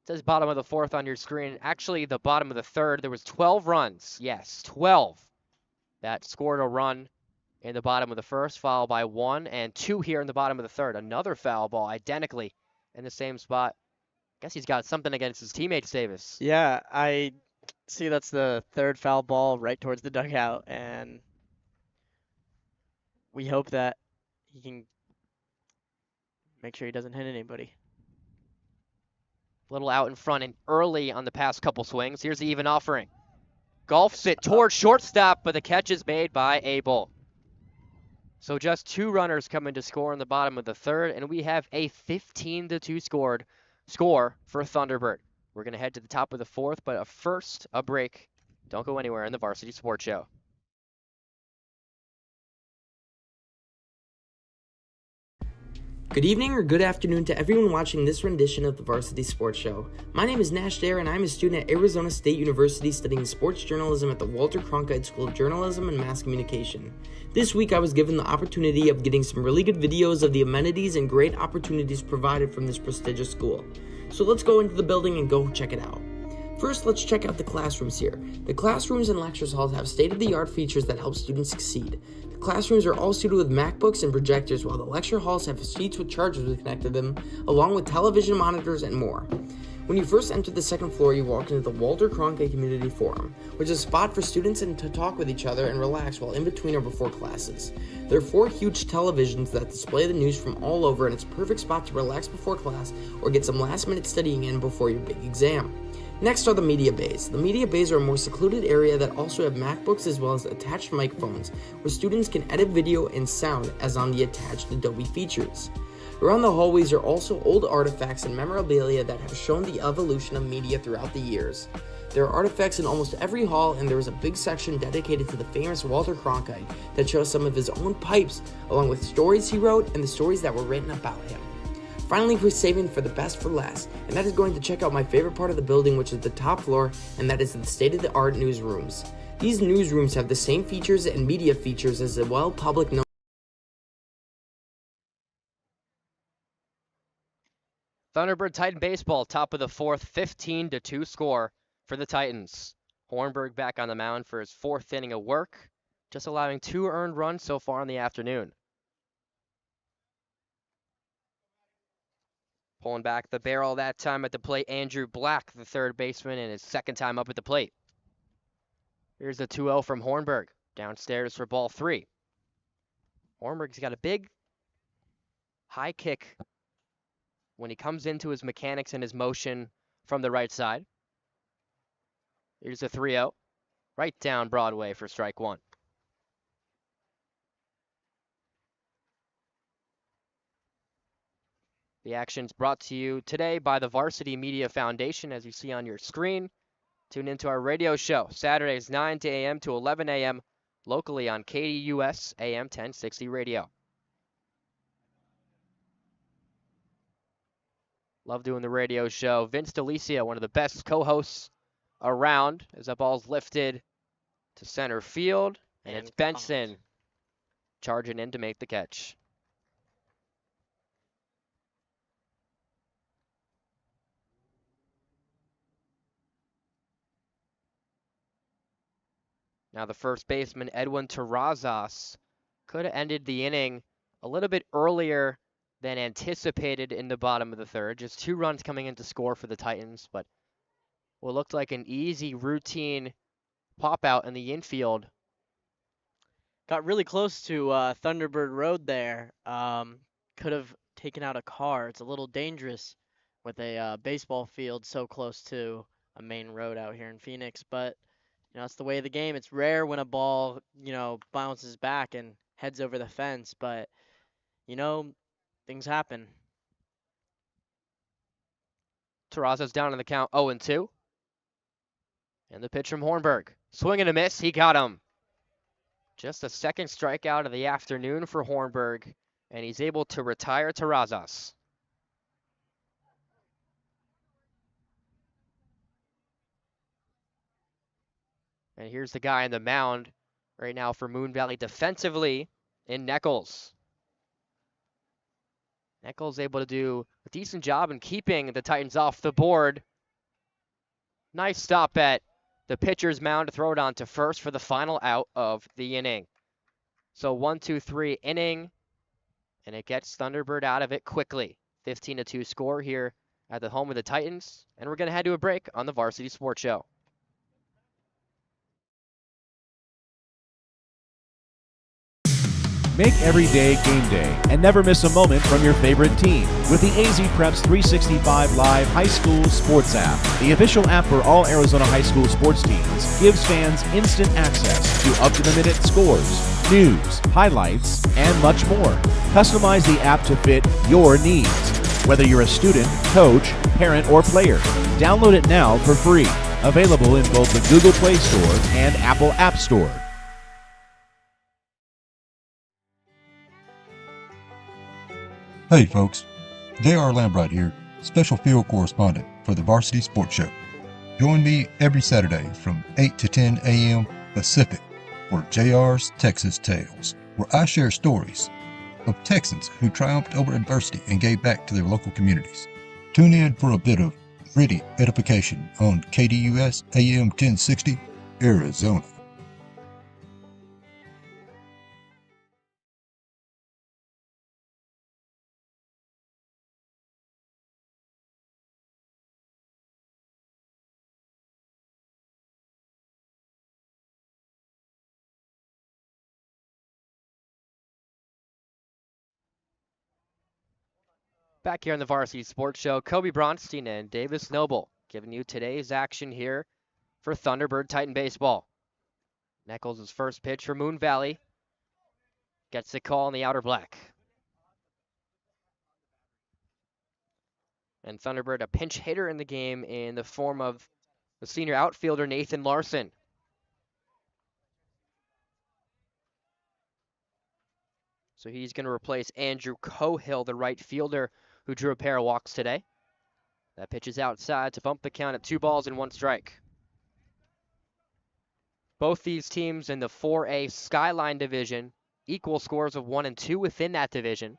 A: It says bottom of the 4th on your screen. Actually, the bottom of the 3rd. There was 12 runs. Yes, 12 that scored a run in the bottom of the 1st, followed by 1 and 2 here in the bottom of the 3rd. Another foul ball, identically in the same spot. Guess he's got something against his teammates, Davis.
B: Yeah, I see that's the 3rd foul ball right towards the dugout, and we hope that he can make sure he doesn't hit anybody.
A: Little out in front and early on the past couple swings. Here's the even offering. Golfs it towards shortstop, but the catch is made by Abel. So just 2 runners coming to score in the bottom of the 3rd, and we have a 15-2 score for Thunderbird. We're going to head to the top of the 4th, but first, a break. Don't go anywhere in the Varsity Sports Show.
O: Good evening or good afternoon to everyone watching this rendition of the Varsity Sports Show. My name is Nash Dare, and I'm a student at Arizona State University studying sports journalism at the Walter Cronkite School of Journalism and Mass Communication. This week I was given the opportunity of getting some really good videos of the amenities and great opportunities provided from this prestigious school. So let's go into the building and go check it out. First, let's check out the classrooms here. The classrooms and lectures halls have state-of-the-art features that help students succeed. The classrooms are all suited with MacBooks and projectors, while the lecture halls have seats with chargers connected to them, along with television monitors and more. When you first enter the 2nd floor, you walk into the Walter Cronkite Community Forum, which is a spot for students to talk with each other and relax while in between or before classes. There are 4 huge televisions that display the news from all over, and it's a perfect spot to relax before class or get some last-minute studying in before your big exam. Next are the media bays. The media bays are a more secluded area that also have MacBooks as well as attached microphones, where students can edit video and sound as on the attached Adobe features. Around the hallways are also old artifacts and memorabilia that have shown the evolution of media throughout the years. There are artifacts in almost every hall, and there is a big section dedicated to the famous Walter Cronkite that shows some of his own pipes, along with stories he wrote and the stories that were written about him. Finally, we're saving for the best for last, and that is going to check out my favorite part of the building, which is the top floor, and that is the state-of-the-art newsrooms. These newsrooms have the same features and media features as the public known.
A: Thunderbird Titan baseball, top of the fourth, 15-2 score for the Titans. Hornberg back on the mound for his fourth inning of work, just allowing 2 earned runs so far in the afternoon. Pulling back the barrel that time at the plate, Andrew Black, the third baseman, in his second time up at the plate. Here's the 2-0 from Hornberg, downstairs for ball 3. Hornberg's got a big high kick when he comes into his mechanics and his motion from the right side. Here's a 3-0, right down Broadway for strike 1. The action's brought to you today by the Varsity Media Foundation, as you see on your screen. Tune into our radio show, Saturdays 9 a.m. to 11 a.m., locally on KDUS AM 1060 radio. Love doing the radio show. Vince DeLicia, one of the best co-hosts around, as that ball's lifted to center field, and it's Benson charging in to make the catch. Now the first baseman, Edwin Terrazas, could have ended the inning a little bit earlier than anticipated in the bottom of the third. Just 2 runs coming in to score for the Titans, but what looked like an easy routine pop out in the infield.
B: Got really close to Thunderbird Road there. Could have taken out a car. It's a little dangerous with a baseball field so close to a main road out here in Phoenix, but that's the way of the game. It's rare when a ball, bounces back and heads over the fence, but, things happen.
A: Terrazas down in the count, 0-2. And the pitch from Hornberg. Swing and a miss, he got him. Just a second strikeout of the afternoon for Hornberg, and he's able to retire Terrazas. And here's the guy on the mound right now for Moon Valley defensively in Neckles. Neckles able to do a decent job in keeping the Titans off the board. Nice stop at the pitcher's mound to throw it on to first for the final out of the inning. So 1-2-3 inning, and it gets Thunderbird out of it quickly. 15-2 score here at the home of the Titans, and we're going to head to a break on the Varsity Sports Show.
G: Make every day game day and never miss a moment from your favorite team with the AZ Preps 365 Live High School Sports app. The official app for all Arizona high school sports teams gives fans instant access to up-to-the-minute scores, news, highlights, and much more. Customize the app to fit your needs, whether you're a student, coach, parent, or player. Download it now for free. Available in both the Google Play Store and Apple App Store.
P: Hey folks, J.R. Lambright here, special field correspondent for the Varsity Sports Show. Join me every Saturday from 8 to 10 a.m. Pacific for JR's Texas Tales, where I share stories of Texans who triumphed over adversity and gave back to their local communities. Tune in for a bit of gritty edification on KDUS AM 1060, Arizona.
A: Back here on the Varsity Sports Show, Kobe Bronstein and Davis Noble giving you today's action here for Thunderbird Titan Baseball. Neckles' first pitch for Moon Valley. Gets the call in the outer black. And Thunderbird, a pinch hitter in the game in the form of the senior outfielder Nathan Larson. So he's going to replace Andrew Cohill, the right fielder, who drew a pair of walks today. That pitch is outside to bump the count at 2 balls and 1 strike. Both these teams in the 4A Skyline division, equal scores of 1 and 2 within that division,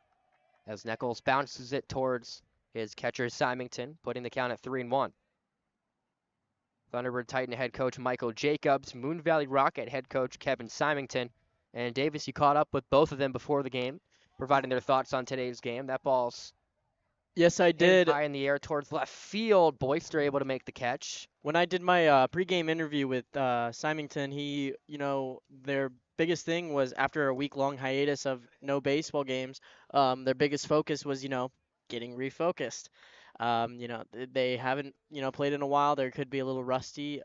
A: as Neckles bounces it towards His catcher Symington putting the count at 3-1. Thunderbird Titan head coach Michael Jacobs, Moon Valley Rocket head coach Kevin Symington. And Davis, you caught up with both of them before the game, providing their thoughts on today's game. That ball's
B: Yes, I
A: hit
B: did.
A: high in the air towards left field. Boyster able to make the catch.
B: When I did my pregame interview with Symington, their biggest thing was after a week-long hiatus of no baseball games, their biggest focus was, getting refocused. They haven't, played in a while. They could be a little rusty,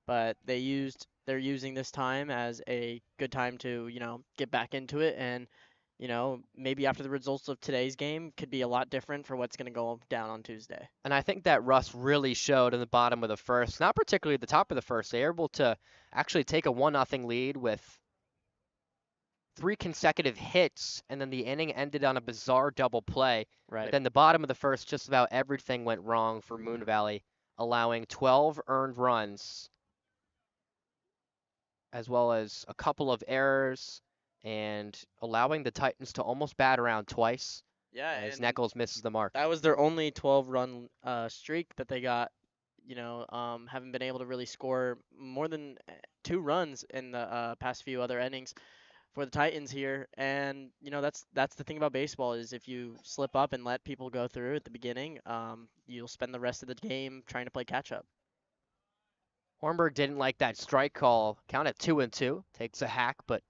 B: but they're using this time as a good time to, get back into it. And, maybe after the results of today's game could be a lot different for what's going to go down on Tuesday.
A: And I think that rust really showed in the bottom of the first, not particularly at the top of the first. They were able to actually take a 1-0 lead with 3 consecutive hits, and then the inning ended on a bizarre double play.
B: Right.
A: But then the bottom of the first, just about everything went wrong for Moon Valley, allowing 12 earned runs, as well as a couple of errors, and allowing the Titans to almost bat around twice.
B: Yeah,
A: as
B: and
A: Neckles misses the mark.
B: that was their only 12-run streak that they got. Haven't been able to really score more than 2 runs in the past few other innings for the Titans here. And that's the thing about baseball is if you slip up and let people go through at the beginning, you'll spend the rest of the game trying to play catch up.
A: Hornberg didn't like that strike call. Count at 2-2. Takes a hack, but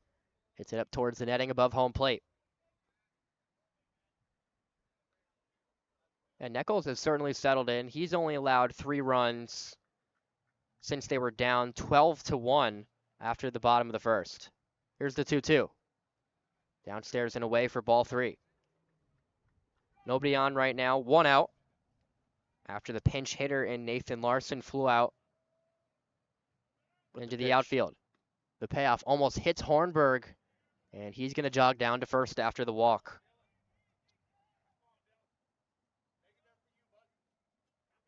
A: hits it up towards the netting above home plate. And Neckles has certainly settled in. He's only allowed 3 runs since they were down 12-1 after the bottom of the first. Here's the 2-2. Downstairs and away for ball 3. Nobody on right now. 1 out after the pinch hitter in Nathan Larson flew out into the outfield. The payoff almost hits Hornberg, and he's going to jog down to first after the walk.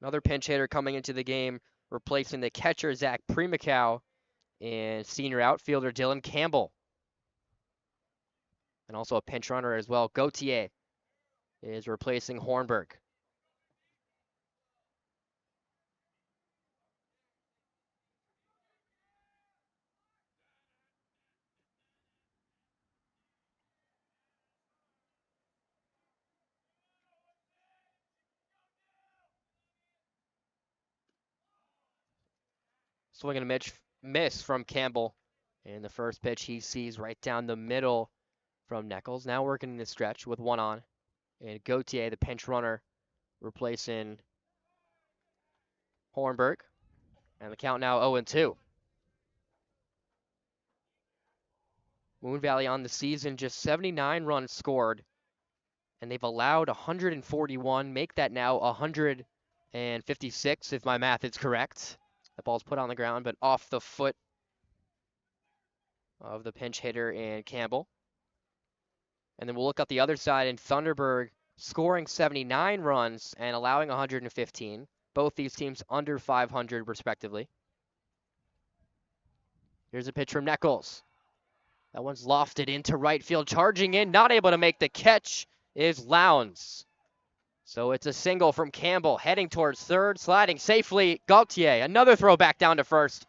A: Another pinch hitter coming into the game, replacing the catcher Zach Premacow and senior outfielder Dylan Campbell. And also a pinch runner as well. Gautier is replacing Hornberg. Swing and a miss from Campbell. And the first pitch he sees right down the middle from Neckles. Now working in the stretch with 1 on. And Gautier, the pinch runner, replacing Hornberg. And the count now 0-2. Moon Valley on the season, just 79 runs scored. And they've allowed 141. Make that now 156, if my math is correct. The ball's put on the ground, but off the foot of the pinch hitter and Campbell. And then we'll look at the other side, and Thunderbird scoring 79 runs and allowing 115. Both these teams under 500 respectively. Here's a pitch from Neckles. That one's lofted into right field. Charging in, not able to make the catch is Lowndes. So it's a single from Campbell, heading towards third, sliding safely. Gautier, another throw back down to first.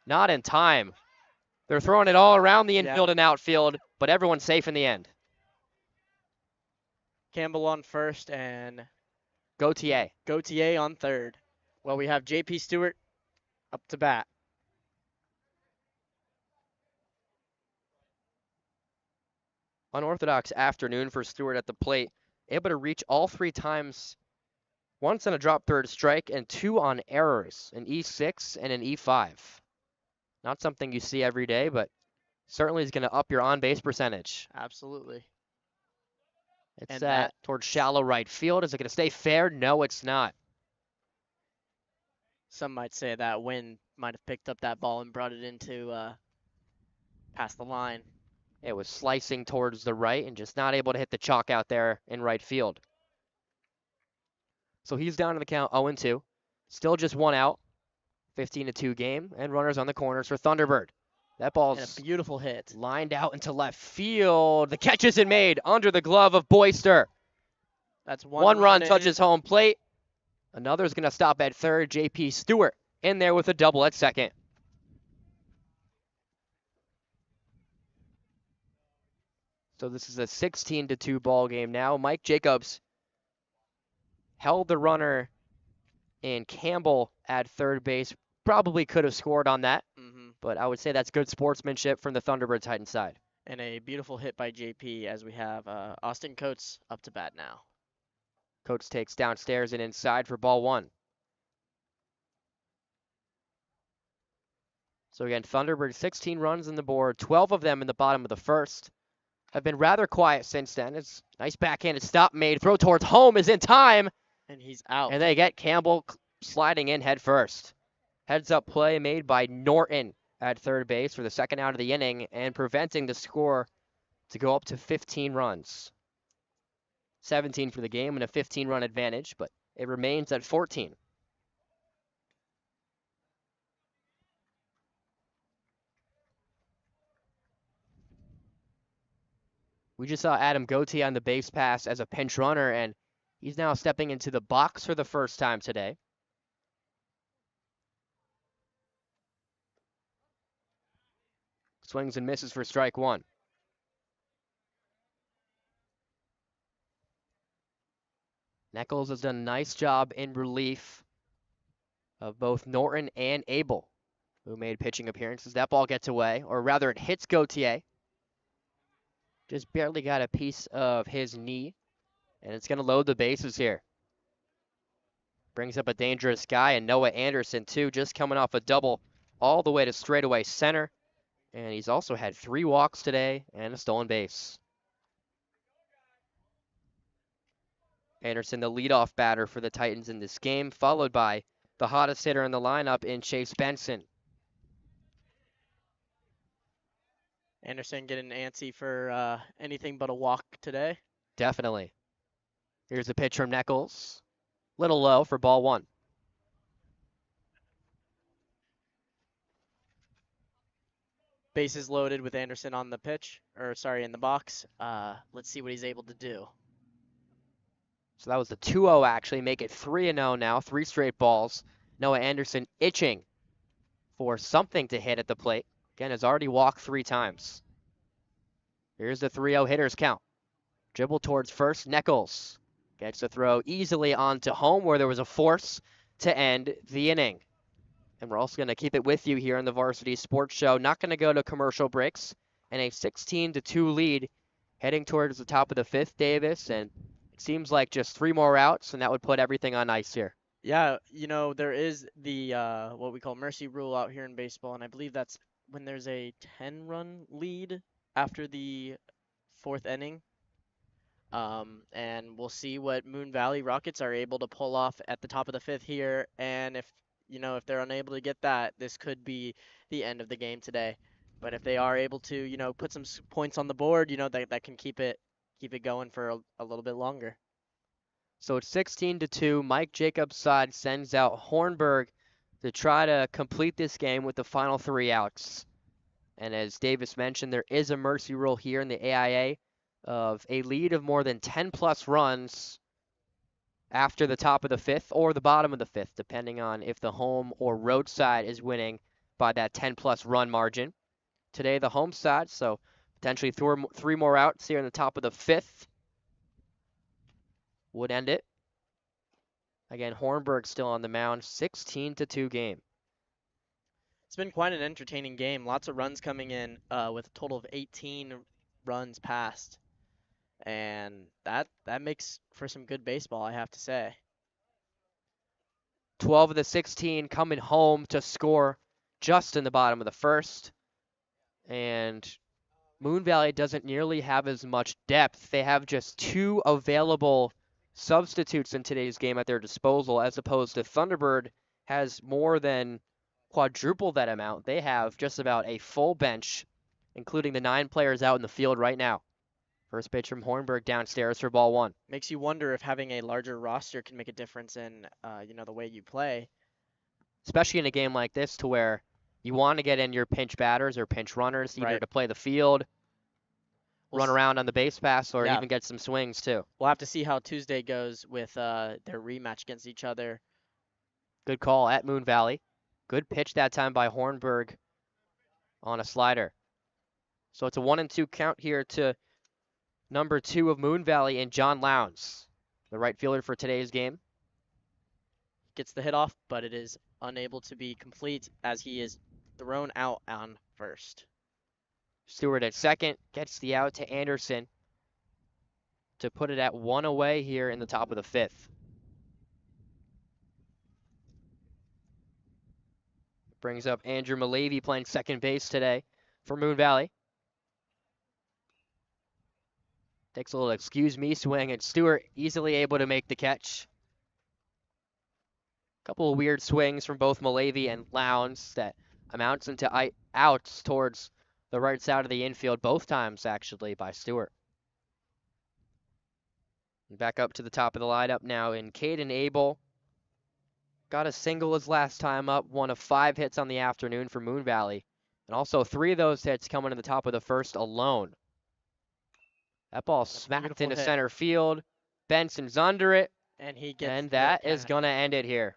A: Not in time. They're throwing it all around the infield and outfield, but everyone's safe in the end.
B: Campbell on first and
A: Gautier
B: on third. Well, we have J.P. Stewart up to bat.
A: Unorthodox afternoon for Stewart at the plate. Able to reach all 3 times. Once on a drop third strike and 2 on errors, an E6 and an E5. Not something you see every day, but certainly is going to up your on-base percentage.
B: Absolutely.
A: It's
B: And
A: that towards shallow right field. Is it going to stay fair? No, it's not.
B: Some might say that wind might have picked up that ball and brought it into past the line.
A: It was slicing towards the right and just not able to hit the chalk out there in right field. So he's down to the count 0-2. Still just 1 out. 15-2 game. And runners on the corners for Thunderbird. That ball's
B: and a beautiful hit.
A: Lined out into left field. The catch isn't made under the glove of Boyster.
B: That's
A: One run
B: in.
A: touches home plate. Another's going to stop at third. J.P. Stewart in there with a double at second. So this is a 16-2 ball game now. Mike Jacobs held the runner and Campbell at third base. Probably could have scored on that, but I would say that's good sportsmanship from the Thunderbird Titan side.
B: And a beautiful hit by JP as we have Austin Coates up to bat now.
A: Coates takes downstairs and inside for ball one. So again, Thunderbird 16 runs on the board, 12 of them in the bottom of the first. Have been rather quiet since then. It's nice backhanded stop made. Throw towards home is in time.
B: And he's out.
A: And they get Campbell sliding in head first. Heads up play made by Norton at third base for the second out of the inning and preventing the score to go up to 15 runs. 17 for the game and a 15-run advantage, but it remains at 14. We just saw Adam Gauthier on the base pass as a pinch runner, and he's now stepping into the box for the first time today. Swings and misses for strike one. Nichols has done a nice job in relief of both Norton and Abel, who made pitching appearances. That ball gets away, or rather it hits Gauthier. Just barely got a piece of his knee, and it's going to load the bases here. Brings up a dangerous guy, and Noah Anderson, too, just coming off a double all the way to straightaway center. And he's also had 3 walks today and a stolen base. Anderson, the leadoff batter for the Titans in this game, followed by the hottest hitter in the lineup in Chase Benson.
B: Anderson getting antsy for anything but a walk today.
A: Definitely. Here's a pitch from Nichols. Little low for ball one.
B: Bases loaded with Anderson on the pitch, or sorry, in the box. Let's see what he's able to do.
A: So that was the 2-0 actually, make it 3-0 now, 3 straight balls. Noah Anderson itching for something to hit at the plate. Again, has already walked 3 times. Here's the 3-0 hitters count. Dribble towards first, Nichols gets the throw easily onto home where there was a force to end the inning. And we're also going to keep it with you here on the Varsity Sports Show. Not going to go to commercial breaks. And a 16-2 lead heading towards the top of the 5th, Davis. And it seems like just 3 more outs, and that would put everything on ice here.
B: Yeah, you know, there is the what we call mercy rule out here in baseball, and I believe that's when there's a 10-run lead after the 4th inning. And we'll see what Moon Valley Rockets are able to pull off at the top of the 5th here. And if they're unable to get that, this could be the end of the game today. But if they are able to, put some points on the board, that can keep it going for a little bit longer.
A: So it's 16-2. Mike Jacobs' side sends out Hornberg to try to complete this game with the final 3 outs. And as Davis mentioned, there is a mercy rule here in the AIA of a lead of more than 10-plus runs after the top of the 5th or the bottom of the 5th, depending on if the home or road side is winning by that 10-plus run margin. Today, the home side, so potentially 3 more outs here in the top of the 5th would end it. Again, Hornberg still on the mound, 16-2 game.
B: It's been quite an entertaining game. Lots of runs coming in with a total of 18 runs passed. And that makes for some good baseball, I have to say.
A: 12 of the 16 coming home to score just in the bottom of the 1st. And Moon Valley doesn't nearly have as much depth. They have just 2 available substitutes in today's game at their disposal, as opposed to Thunderbird has more than quadruple that amount. They have just about a full bench, including the 9 players out in the field right now. First pitch from Hornberg downstairs for ball 1.
B: Makes you wonder if having a larger roster can make a difference in, the way you play.
A: Especially in a game like this, to where you want to get in your pinch batters or pinch runners, either
B: right.
A: to play the field run around on the base pass or
B: Yeah.
A: even get some swings too.
B: We'll have to see how Tuesday goes with their rematch against each other.
A: Good call at Moon Valley. Good pitch that time by Hornberg on a slider. So it's a 1-2 count here to number 2 of Moon Valley and John Lowndes, the right fielder for today's game.
B: Gets the hit off, but it is unable to be complete as he is thrown out on first.
A: Stewart at second gets the out to Anderson to put it at 1 away here in the top of the 5th. Brings up Andrew Malavy playing second base today for Moon Valley. Takes a little excuse me swing, and Stewart easily able to make the catch. Couple of weird swings from both Malavy and Lowndes that amounts into outs towards the right side of the infield, both times actually by Stewart. Back up to the top of the lineup now in Caden Abel. Got a single his last time up, 1 of 5 hits on the afternoon for Moon Valley. And also 3 of those hits coming in the top of the first alone. That ball smacked into center field. Benson's under it.
B: And he gets
A: And that is going to end it here.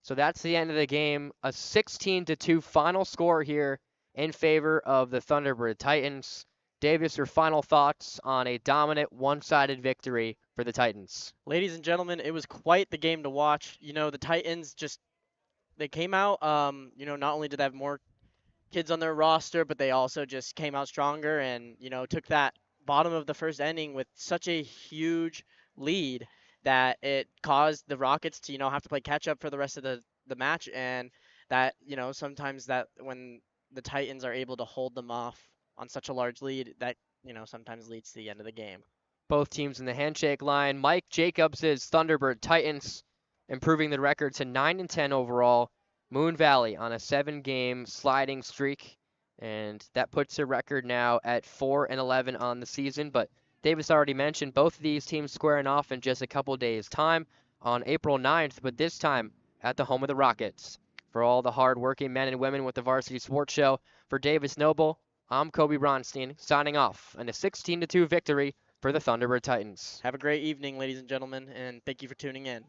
A: So that's the end of the game. A 16-2 final score here in favor of the Thunderbird Titans. Davis, your final thoughts on a dominant one-sided victory for the Titans?
B: Ladies and gentlemen, it was quite the game to watch. You know, the Titans they came out, not only did they have more kids on their roster, but they also just came out stronger and, took that bottom of the first inning with such a huge lead that it caused the Rockets to, have to play catch up for the rest of the match. And that, sometimes that when the Titans are able to hold them off on such a large lead, that, sometimes leads to the end of the game.
A: Both teams in the handshake line. Mike Jacobs' Thunderbird Titans improving the record to 9-10 overall. Moon Valley on a 7-game sliding streak, and that puts their record now at 4-11 on the season. But Davis already mentioned both of these teams squaring off in just a couple days' time on April 9th, but this time at the home of the Rockets. For all the hard-working men and women with the Varsity Sports Show, for Davis Noble, I'm Kobe Bronstein, signing off in a 16-2 victory for the Thunderbird Titans.
B: Have a great evening, ladies and gentlemen, and thank you for tuning in.